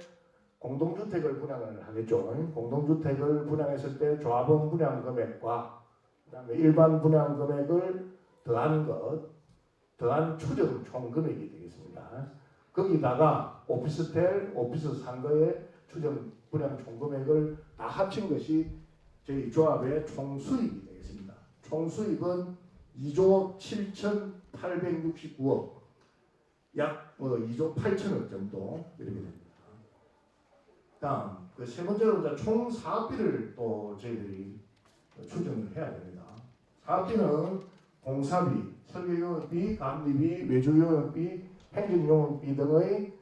공동주택을 분양을 하겠죠. 공동주택을 분양했을 때 조합원 분양 금액과 그다음에 일반 분양 금액을 더한 추정 총 금액이 되겠습니다. 거기다가 오피스텔, 오피스 상가의 추정 분양 총 금액을 다 합친 것이 저희 조합의 총 수입이 되겠습니다. 총 수입은 2조 7,869억, 약 2조 8천억 정도 이렇게 됩니다. 다음 세 번째로 총 사업비를 또 저희들이 추정을 해야 됩니다. 사업비는 공사비, 설계용역비, 감리비, 외주용역비, 행정용역비 등의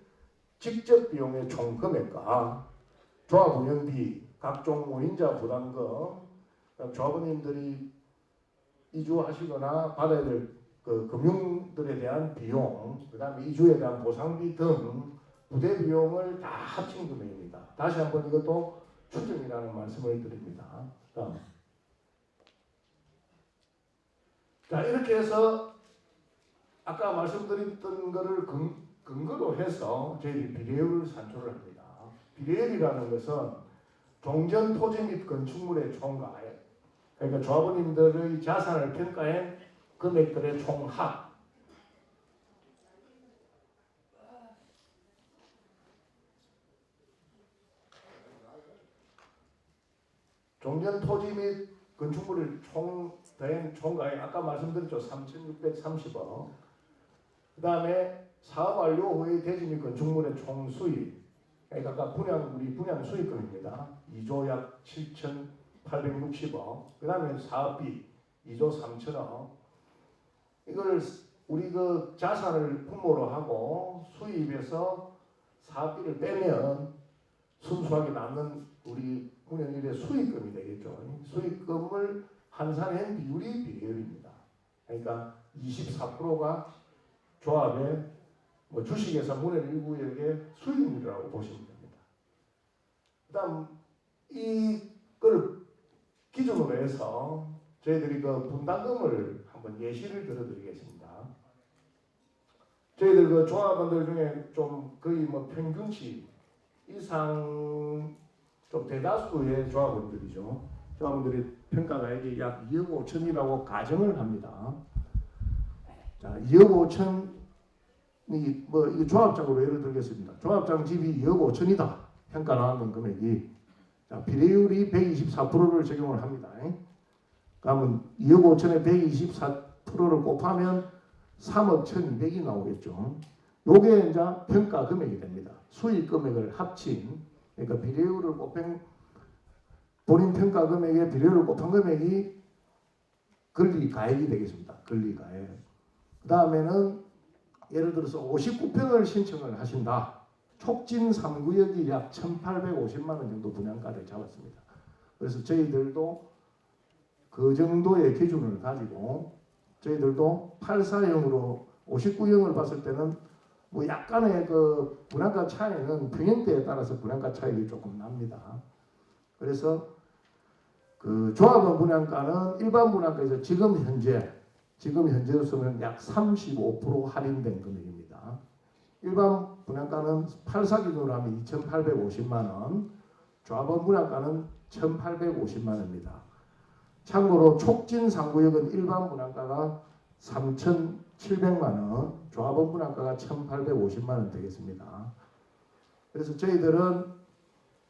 직접 비용의 총 금액과 조합 운영비, 각종 운임자 부담금, 조합원님들이 이주하시거나 받아야 될 그 금융들에 대한 비용, 그다음에 이주에 대한 보상비 등 부대 비용을 다 합친 금액입니다. 다시 한번 이것도 추정이라는 말씀을 드립니다. 다음. 자, 이렇게 해서 아까 말씀드렸던 것을 근거로 해서 저희들이 비례율을 산출을 합니다. 비례율이라는 것은 종전 토지 및 건축물의 총가액, 그러니까 조합원님들의 자산을 평가한 금액들의 총합, 종전 토지 및 건축물의 된 총가액 아까 말씀드렸죠. 3,630억. 그 다음에 사업 완료 후의 대지 및 건축물의 총 수입, 그러니까 아까 우리 분양 수익금입니다. 2조 약 7,860억. 그 다음에 사업비 2조 3천억. 이걸 우리 그 자산을 분모로 하고 수입에서 사업비를 빼면 순수하게 남는 우리 운영일의 수익금이 되겠죠. 수익금을 환산한 비율이 비례율입니다. 그러니까 24%가 조합의 주식회사 문현 1구역의 수익률이라고 보시면 됩니다. 그다음 이걸 기준으로 해서 저희들이 그 분담금을 한번 예시를 들어드리겠습니다. 저희들 그 조합원들 중에 좀 거의 평균치 이상 좀 대다수의 조합원들이죠. 조합원들이 평가가액이 약 2억 5천이라고 가정을 합니다. 자, 2억 5천이 이 조합장으로 예를 들겠습니다. 조합장 집이 2억 5천이다. 평가 나왔는 금액이. 자, 비례율이 124%를 적용을 합니다. 그러면 2억 5천에 124%를 곱하면 3억 1,200이 나오겠죠. 요게 이제 평가 금액이 됩니다. 수익 금액을 합친, 그러니까 비례율을 곱한 본인 평가 금액에 비례율을 곱한 금액이 권리가액이 되겠습니다. 권리가액. 그 다음에는 예를 들어서 59평을 신청을 하신다. 촉진 3구역이 약 1,850만 원 정도 분양가를 잡았습니다. 그래서 저희들도 그 정도의 기준을 가지고 저희들도 84형으로 59형을 봤을 때는 약간의 그 분양가 차이는 평형대에 따라서 분양가 차이가 조금 납니다. 그래서 그 조합원 분양가는 일반 분양가에서 지금 현재로서는 약 35% 할인된 금액입니다. 일반 분양가는 84 기준으로 하면 2,850만 원, 조합원 분양가는 1,850만 원입니다. 참고로 촉진 3구역은 일반 분양가가 3,700만 원, 조합원 분양가가 1,850만 원 되겠습니다. 그래서 저희들은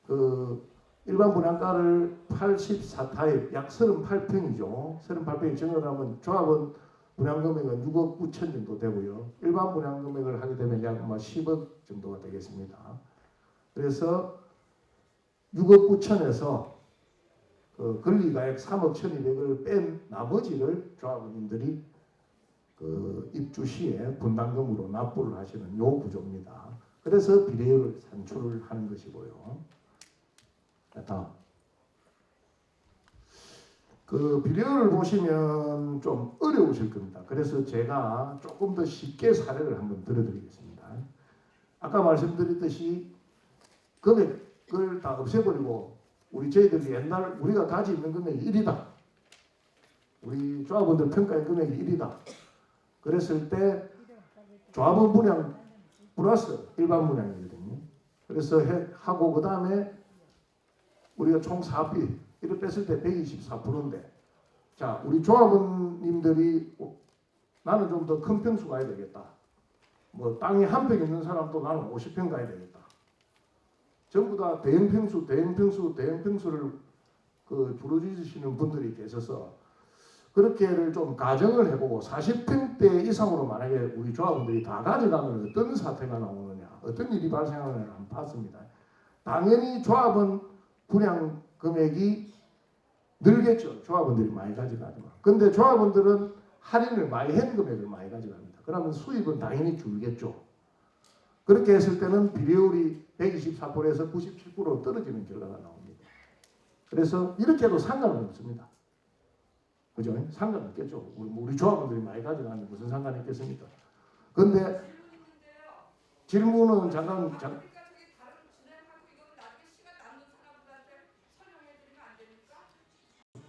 그 일반 분양가를 84타입, 약 38평이죠. 38평이 정렬하면 조합원 분양금액은 6억 9천 정도 되고요. 일반 분양금액을 하게 되면 약 10억 정도가 되겠습니다. 그래서 6억 9천에서 그 권리가액 3억 1,200을 뺀 나머지를 조합원님들이 그 입주 시에 분담금으로 납부를 하시는 요 구조입니다. 그래서 비례율을 산출을 하는 것이고요. 다음. 그 비례율을 보시면 좀 어려우실 겁니다. 그래서 제가 조금 더 쉽게 사례를 한번 들어드리겠습니다. 아까 말씀드렸듯이 금액을 다 없애버리고 저희들이 옛날 우리가 가지고 있는 금액이 1이다. 우리 조합원들 평가의 금액이 1이다. 그랬을 때 조합원 분양 플러스 일반 분양이거든요. 그래서 하고 그 다음에 우리가 총 사업비 이를 뺐을 때 124%인데 자 우리 조합원님들이 나는 좀 더 큰 평수 가야 되겠다. 땅이 한 평 있는 사람도 나는 50평 가야 되겠다. 전부 다 대형 평수를 그 부르짖으시는 분들이 계셔서 그렇게를 좀 가정을 해보고 40평대 이상으로 만약에 우리 조합원들이 다 가져가면 어떤 사태가 나오느냐, 어떤 일이 발생하느냐 한번 봤습니다. 당연히 조합원 분양 금액이 늘겠죠. 조합원들이 많이 가져가지만. 근데 조합원들은 할인을 많이 현금액을 많이 가져갑니다. 그러면 수입은 당연히 줄겠죠. 그렇게 했을 때는 비례율이 124%에서 97%로 떨어지는 결과가 나옵니다. 그래서 이렇게 해도 상관은 없습니다. 그죠? 상관없겠죠. 우리 조합원들이 많이 가져가는데 무슨 상관이 있겠습니까? 근데 질문은 잠깐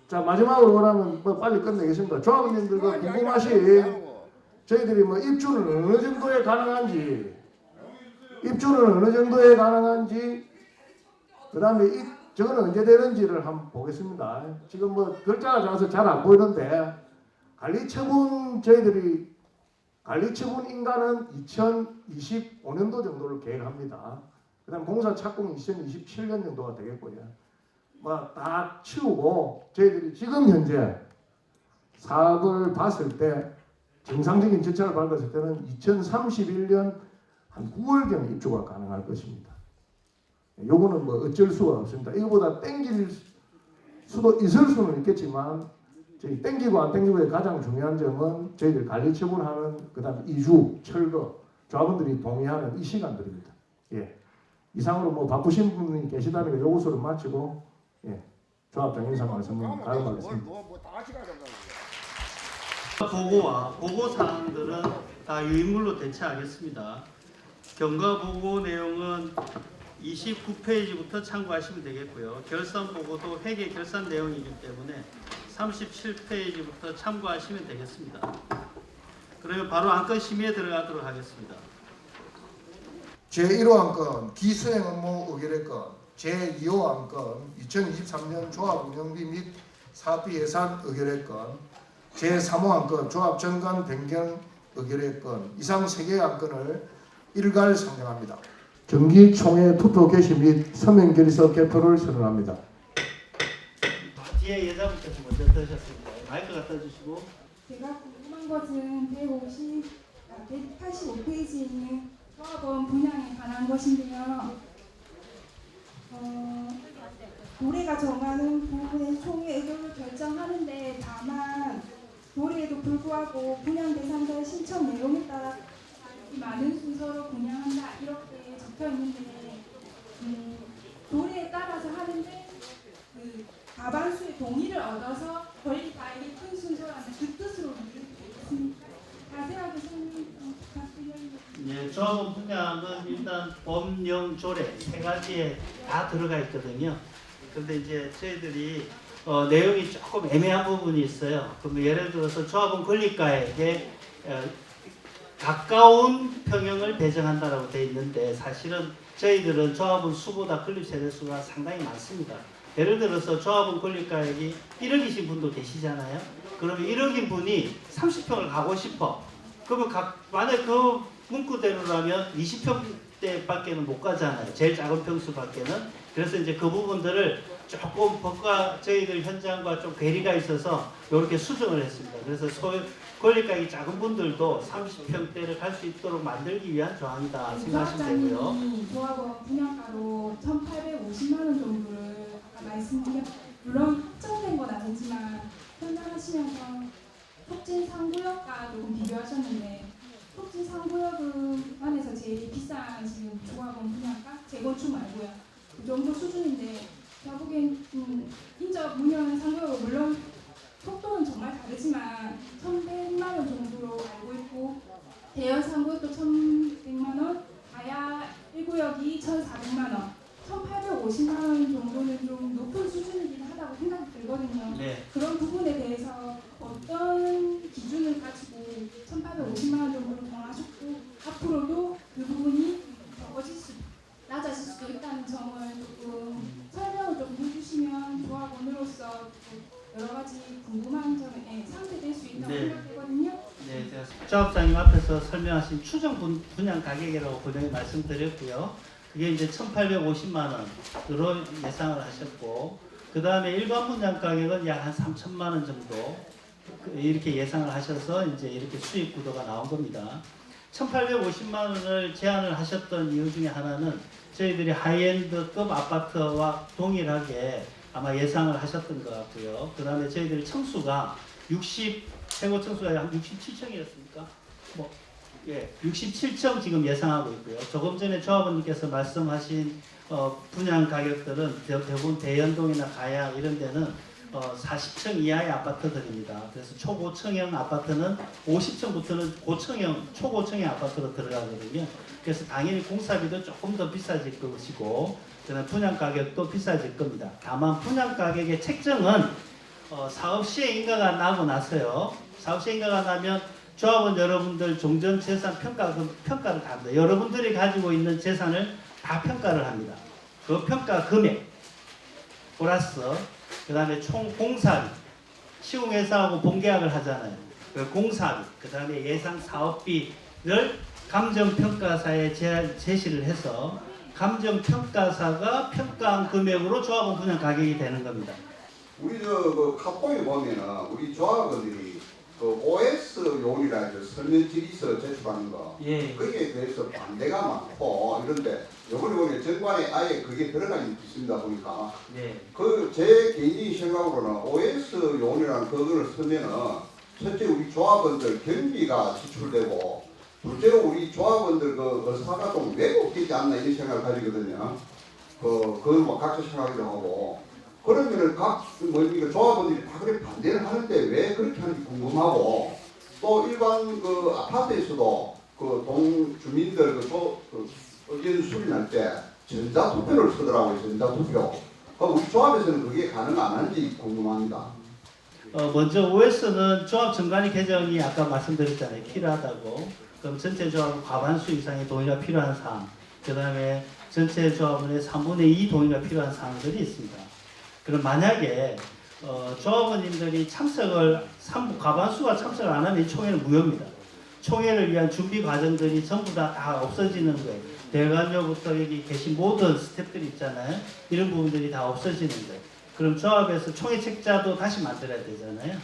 자 마지막으로 원하면 뭐 빨리 끝내겠습니다. 조합원님들과 궁금하신 저희들이 뭐 입주는 어느 정도에 가능한지 그다음에 저거는 언제 되는지를 한번 보겠습니다. 지금 뭐 글자가 작아서 잘 안 보이는데 저희들이 관리처분 인가는 2025년도 정도를 계획합니다. 그다음 공사 착공이 2027년 정도가 되겠고요. 뭐 다 치우고 저희들이 지금 현재 사업을 봤을 때 정상적인 절차를 밟았을 때는 2031년 한 9월경 입주가 가능할 것입니다. 요거는 뭐 어쩔 수가 없습니다. 이거보다 땡길 수도 있을 수는 있겠지만 저희 땡기고 안 땡기고의 가장 중요한 점은 저희들 관리 처분하는 그다음 이주, 철거, 조합원들이 동의하는 이 시간들입니다. 예. 이상으로 뭐 바쁘신 분이 계시다니까 요것으로 마치고 조합장 인사 말씀을 나눠가겠습니다. 보고와 보고 사항들은 다 유인물로 대체하겠습니다. 경과 보고 내용은 29페이지부터 참고하시면 되겠고요. 결산 보고도 회계 결산 내용이기 때문에 37페이지부터 참고하시면 되겠습니다. 그러면 바로 안건 심의에 들어가도록 하겠습니다. 제1호 안건 기수행 업무 의결의 건, 제2호 안건 2023년 조합 운영비 및 사업비 예산 의결의 건, 제3호 안건 조합 정관 변경 의결의 건, 이상 3개의 안건을 일괄 상정합니다. 정기총회 투표 개시 및 서명 결의서 개표를 선언합니다. 뒤에 예자분께서 먼저 드셨습니다. 마이크 갖다 주시고. 제가 궁금한 것은 185페이지에 있는 조합원 분양에 관한 것인데요. 도래가 정하는 부분의 총회 의결을 결정하는데 다만 도래에도 불구하고 분양 대상자의 신청 내용에 따라 이 많은 순서로 분양한다 이렇게 적혀 있는데 도래에 따라서 하는데 그 과반수의 동의를 얻어서 권리가액이 큰 순서라는 그 뜻으로 이해되어 있습니다. 자세하게 설명 부탁드립니다. 예, 조합원 분양은 일단 법령 조례 세 가지에 다 들어가 있거든요. 그런데 이제 저희들이 내용이 조금 애매한 부분이 있어요. 그럼 예를 들어서 조합원 권리가액에 가까운 평형을 배정한다라고 되어 있는데 사실은 저희들은 조합원 수보다 건립 세대 수가 상당히 많습니다. 예를 들어서 조합원 권리가액이 1억이신 분도 계시잖아요. 그러면 1억인 분이 30평을 가고 싶어. 그러면 만약 그 문구대로라면 20평대밖에는 못 가잖아요. 제일 작은 평수밖에는. 그래서 이제 그 부분들을 조금 법과 저희들 현장과 좀 괴리가 있어서 이렇게 수정을 했습니다. 그래서 권리가액이 작은 분들도 30평대를 갈 수 있도록 만들기 위한 조항이다 생각하시면 되고요. 조합원 분양가로 1,850만 원 정도를 아까 말씀드렸 물론 확정된 건 아니지만 설명하시면서 촉진 3구역과 조금 비교하셨는데 촉진 3구역은 안에서 제일 비싼 지금 조합원 분양가 재건축 말고요. 그 정도 수준인데 제가 보기엔 인접 운영 3구역은 물론 속도는 정말 다르지만 1,100만 원 정도로 알고 있고 대여 3구역도 1,100만 원, 가야 1구역이 1,400만 원, 1,850만 원 정도는 좀 높은 수준이긴 하다고 생각이 들거든요. 네. 그런 부분에 대해서 어떤 기준을 가지고 1,850만 원 정도로 정하셨고 앞으로도 그 부분이 낮아질 수도 있다는 점을 조금 설명을 좀 해주시면 조합원으로서 여러 가지 궁금한 점에 상쇄될 수 있다고 생각되거든요. 네, 제가 조합장님 앞에서 설명하신 추정 분양 가격이라고 분명히 말씀드렸고요. 그게 이제 1,850만 원으로 예상을 하셨고, 그 다음에 일반 분양 가격은 약 한 3천만 원 정도 이렇게 예상을 하셔서 이제 이렇게 수익 구도가 나온 겁니다. 1,850만 원을 제안을 하셨던 이유 중에 하나는 저희들이 하이엔드급 아파트와 동일하게 아마 예상을 하셨던 것 같고요. 그 다음에 저희들이 청수가 최고 청수가 한 67층이었습니까? 예, 67층 지금 예상하고 있고요. 조금 전에 조합원님께서 말씀하신 분양 가격들은 대부분 대연동이나 가양 이런 데는 40층 이하의 아파트들입니다. 그래서 초고층형 아파트는 50층부터는 고층형, 초고층의 아파트로 들어가거든요. 그래서 당연히 공사비도 조금 더 비싸질 것이고, 그다음 분양 가격도 비싸질 겁니다. 다만 분양 가격의 책정은 사업 시행 인가가 나고 나서요. 사업 시행 인가가 나면 조합원 여러분들 종전 재산 평가를 다 합니다. 여러분들이 가지고 있는 재산을 다 평가를 합니다. 그 평가 금액 플러스 그 다음에 총 공사비, 시공회사하고 본계약을 하잖아요. 그 공사비, 그 다음에 예상 사업비를 감정평가사에 제시를 해서 감정평가사가 평가한 금액으로 조합원 분양 가격이 되는 겁니다. 우리 그 카포에 보면은 우리 조합원들이 그 OS 요원이라 설명 질의서 제출하는 거, 예. 거기에 대해서 반대가 많고 이런데 요번에 보면 정관에 아예 그게 들어가 있습니다 보니까 네. 그 제 개인적인 생각으로는 OS 요원이라는 그거를 쓰면은 첫째 우리 조합원들 경비가 지출되고 둘째로 우리 조합원들 그 사가동 왜 없겠지 않나 이런 생각을 가지거든요. 뭐 각자 생각이도 하고. 그러면은 조합원들이 다 그렇게 반대를 하는데 왜 그렇게 하는지 궁금하고, 또 일반 그 아파트에서도 그 동 주민들 의견 수립할 때 전자투표를 쓰더라고요. 전자투표. 우리 조합에서는 그게 가능 안 하는지 궁금합니다. 먼저 OS는 조합 정관위 개정이 아까 말씀드렸잖아요. 필요하다고. 그럼 전체 조합 과반수 이상의 동의가 필요한 사항, 그 다음에 전체 조합원의 3분의 2 동의가 필요한 사항들이 있습니다. 그럼 만약에 조합원님들이 과반수가 참석을 안 하면 이 총회는 무효입니다. 총회를 위한 준비 과정들이 전부 다 없어지는 거예요. 대관료부터 여기 계신 모든 스태프들이 있잖아요. 이런 부분들이 다 없어지는 거예요. 그럼 조합에서 총회 책자도 다시 만들어야 되잖아요.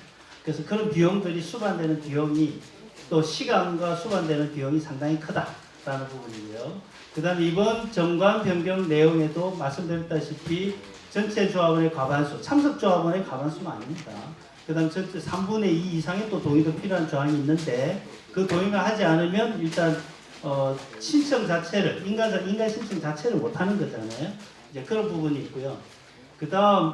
그래서 그런 비용들이 수반되는 비용이 또 시간과 수반되는 비용이 상당히 크다라는 부분이고요. 그 다음에 이번 정관 변경 내용에도 말씀드렸다시피 전체 조합원의 과반수, 참석 조합원의 과반수는 아닙니다. 그 다음 전체 3분의 2 이상의 또 동의도 필요한 조항이 있는데 그 동의가 하지 않으면 일단 신청 자체를 인가 신청 자체를 못 하는 거잖아요. 이제 그런 부분이 있고요. 그 다음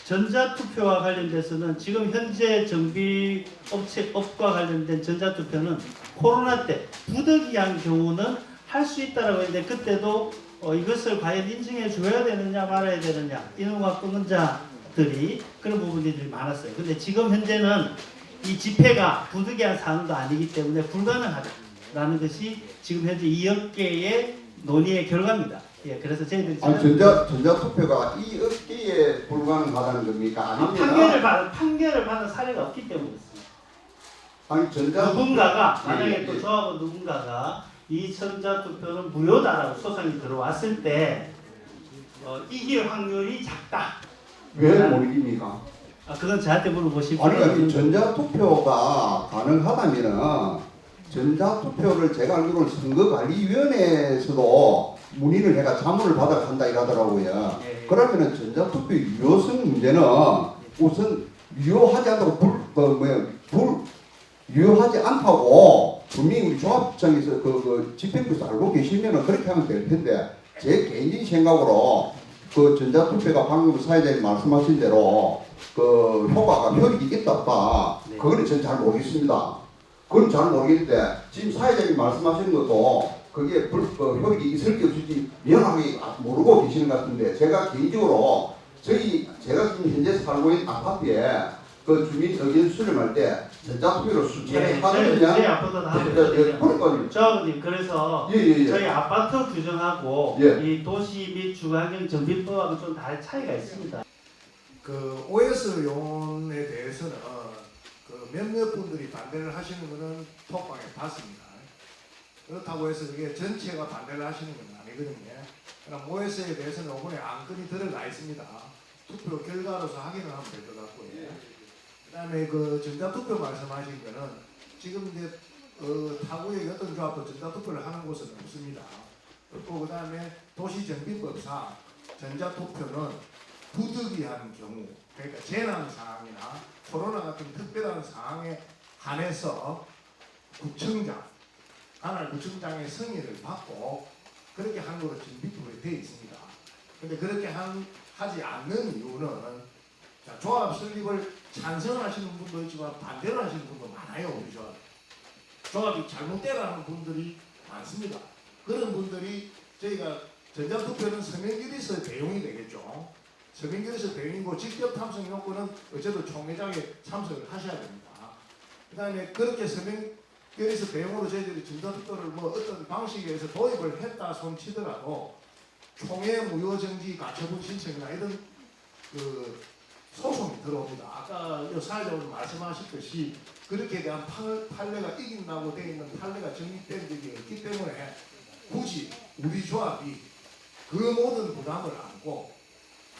전자투표와 관련돼서는 지금 현재 정비업과 관련된 전자투표는 코로나 때 부득이한 경우는 할 수 있다라고 했는데 그때도 이것을 과연 인증해 줘야 되느냐 말아야 되느냐 인허가권자들이 그런 부분들이 많았어요. 근데 지금 현재는 이 집회가 부득이한 사항도 아니기 때문에 불가능하다라는 것이 지금 현재 2억 개의 논의의 결과입니다. 예, 그래서 저희들이 전자투표가 이 업계에 불가능하다는 겁니까? 아니면 판결을 받은 사례가 없기 때문에 그렇습니다. 누군가가 만약에 예. 또 조합원 누군가가 이 전자투표는 무효다라고 소송이 들어왔을 때 이길 확률이 작다. 왜 모르겠습니까? 그건 저한테 물어보시고. 아니 전자투표가 가능하다면은 전자투표를 제가 알기로는 선거관리위원회에서도 문의를 해가 자문을 받아 간다 이러더라고요. 예. 그러면은 전자투표 유효성 문제는 우선 유효하지 않다고 유효하지 않다고 분명히 우리 조합장에서 그 집행부에서 알고 계시면은 그렇게 하면 될 텐데 제 개인적인 생각으로 그 전자투표가 방금 사회자님 말씀하신 대로 그 효력이 있다 없다 네. 그거는 저는 잘 모르겠습니다. 그건 잘 모르겠는데 지금 사회자님 말씀하시는 것도 그게 효력이 있을지 없을지 명확하게 모르고 계시는 것 같은데 제가 개인적으로 제가 지금 현재 살고 있는 아파트에 그 주민 의견 수렴할 때 전자투표로 수차례 하느냐? 저희 아파트도 하거든요. 조합원님 그래서 예. 저희 아파트 규정하고 예. 이 도시 및 주거환경 정비법하고 좀 다른 차이가 있습니다. 그 OS 요원에 대해서는 그 몇몇 분들이 반대를 하시는 것은 톡방에 봤습니다. 그렇다고 해서 이게 전체가 반대를 하시는 건 아니거든요. 그럼 OS에 대해서는 이번에 안건이 들어가 있습니다. 투표 결과로서 확인을 하면 될 것 같고요. 그다음에 그 전자투표 말씀하신 거는 지금 이제 타구의 어떤 조합도 전자투표를 하는 곳은 없습니다. 그리고 그다음에 도시정비법상 전자투표는 부득이한 경우, 그러니까 재난 상황이나 코로나 같은 특별한 상황에 한해서 구청장, 관할 구청장의 승인을 받고 그렇게 한 거로 정비법에 되어 있습니다. 근데 그렇게 하지 않는 이유는 자, 조합 설립을 찬성하시는 분도 있지만 반대를 하시는 분도 많아요. 우리 조합이 잘못되라는 분들이 많습니다. 그런 분들이 저희가 전자투표는 서명결의서 대용이 되겠죠. 서명결의서 대용이고 직접 참석 요건은 어쨌든 총회장에 참석을 하셔야 됩니다. 그 다음에 그렇게 서명결의서 대용으로 저희들이 전자투표를 뭐 어떤 방식에 의해서 도입을 했다 손치더라도 총회 무효정지 가처분 신청이나 이런 그 소송이 들어옵니다. 아까 사회자분 말씀하셨듯이 그렇게 대한 판례가 이긴다고 되어 있는 판례가 정립된 적이 없기 때문에 굳이 우리 조합이 그 모든 부담을 안고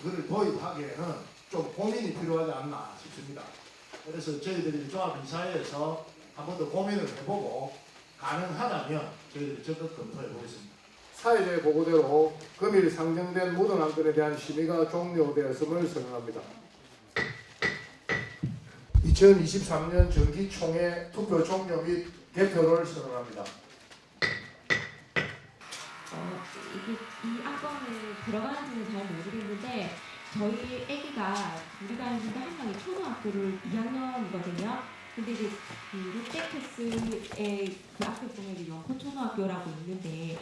그걸 도입하기에는 좀 고민이 필요하지 않나 싶습니다. 그래서 저희들이 조합이사회에서 한 번 더 고민을 해보고 가능하다면 저희들이 적극 검토해 보겠습니다. 사회자의 보고대로 금일 상정된 모든 안건에 대한 심의가 종료되었음을 선언합니다. 2023년 정기총회 투표 종료 및 개표를 선언합니다. 이게 이 안건이 들어가는지는 잘 모르겠는데 저희 아기가 우리가 있는데 한 명이 초등학교를 2학년이거든요. 근데 이제 그 롯데캐슬의 그 앞에 보면 영포초등학교라고 있는데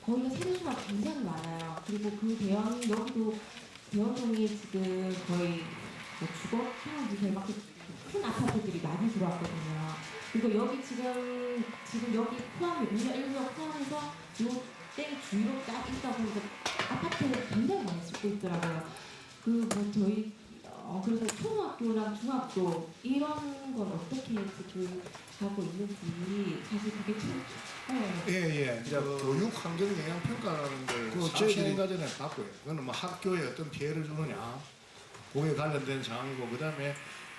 거기가 세대수가 굉장히 많아요. 그리고 그 대형 여기도 대형동이 지금 거의 뭐 주거형이 제일 큰 아파트들이 많이 들어왔거든요. 그리고 여기 지금 여기 포함이 우리가 일부 포함해서 요 땡 주위로 딱 있다 보니까 아파트를 굉장히 많이 짓고 있더라고요. 그 뭐 저희 그래서 초등학교랑 중학교 이런 건 어떻게 지금 하고 있는지 사실 그게 참 예. 이제 교육 환경 영향 평가라는 걸 4시간가 전에 받고요. 그거는 뭐 학교에 어떤 피해를 주느냐, 그에 관련된 사항이고, 그다음에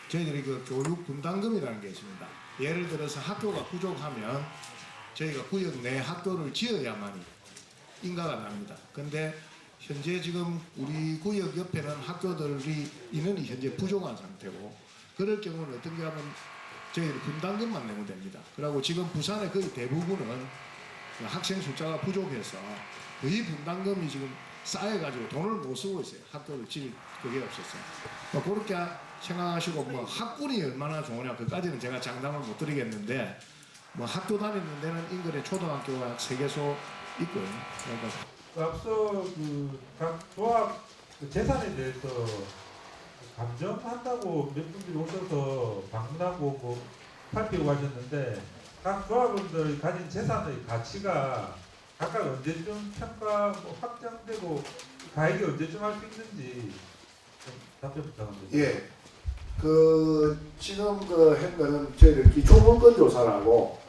저희들이 그 교육 분담금이라는 게 있습니다. 예를 들어서 학교가 부족하면 저희가 구역 내 학교를 지어야만이 인가가 납니다. 근데 현재 지금 우리 구역 옆에는 학교들이 인원이 현재 부족한 상태고, 그럴 경우는 어떻게 하면 저희들 분담금만 내면 됩니다. 그리고 지금 부산의 거의 대부분은 학생 숫자가 부족해서 거의 분담금이 지금 쌓여가지고 돈을 못 쓰고 있어요. 학교를 지을 그게 없었어요. 뭐 그렇게 생각하시고, 뭐 학군이 얼마나 좋으냐 그까지는 제가 장담을 못 드리겠는데, 뭐 학교 다니는 데는 인근에 초등학교가 3개소 있고요. 그러니까 앞서 각 조합 재산에 대해서 감정한다고 몇 분들이 오셔서 방문하고 뭐 살피고 하셨는데, 각 조합원들이 가진 재산의 가치가 각각 언제쯤 평가 확정되고 가액이 언제쯤 할 수 있는지 좀 답변 부탁합니다. 예, 지금 한 거는 저희들 기초물건 조사라고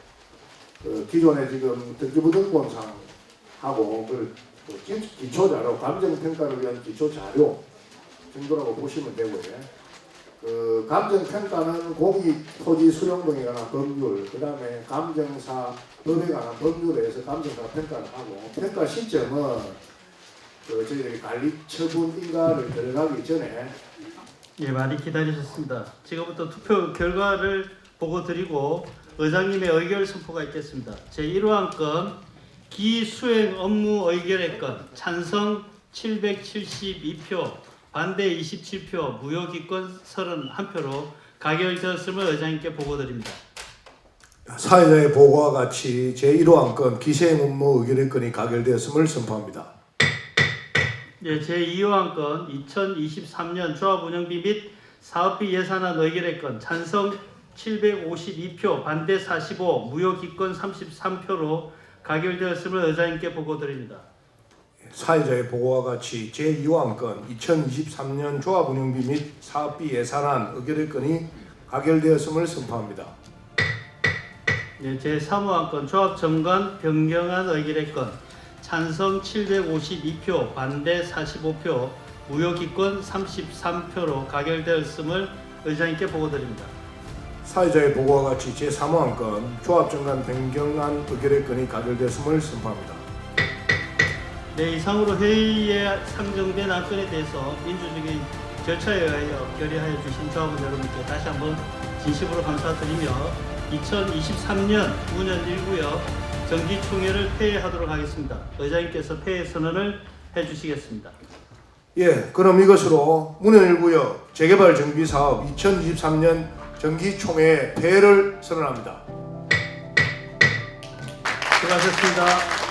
기존에 지금 등기부등본상하고 기초자료, 감정평가를 위한 기초자료 정도라고 보시면 되고요. 감정평가는 고기, 토지 수용 등에 관한 법률, 그 다음에 감정사 법에 관한 법률에 의해서 감정사 평가를 하고, 평가 시점은 저희들이 관리 처분 인가를 들어가기 전에 예, 많이 기다리셨습니다. 지금부터 투표 결과를 보고 드리고 의장님의 의결 선포가 있겠습니다. 제1호 안건 기수행 업무 의결의 건 찬성 772표, 반대 27표, 무효기권 31표로 가결되었음을 의장님께 보고드립니다. 사회자의 보고와 같이 제1호 안건 기수행 업무 의결의 건이 가결되었음을 선포합니다. 예, 제2호 안건 2023년 조합 운영비 및 사업비 예산안 의결의 건 찬성 752표, 반대 45, 무효기권 33표로 가결되었음을 의장님께 보고드립니다. 사회자의 보고와 같이 제2호 안건 2023년 조합 운영비 및 사업비 예산안 의결의 건이 가결되었음을 선포합니다. 예, 제3호 안건 조합 정관 변경안 의결의 건 찬성 752표, 반대 45표, 무효기권 33표로 가결되었음을 의장님께 보고드립니다. 사회자의 보고와 같이 제3호 안건 조합정관 변경안 의결의 건이 가결되었음을 선포합니다. 네, 이상으로 회의에 상정된 안건에 대해서 민주적인 절차에 의하여 결의하여 주신 조합원 여러분께 다시 한번 진심으로 감사드리며 2023년 9년 1구역 정기총회를 폐회하도록 하겠습니다. 의장님께서 폐회 선언을 해주시겠습니다. 예, 그럼 이것으로 문현일구역 재개발 정비 사업 2023년 정기총회 폐회를 선언합니다. 수고하셨습니다.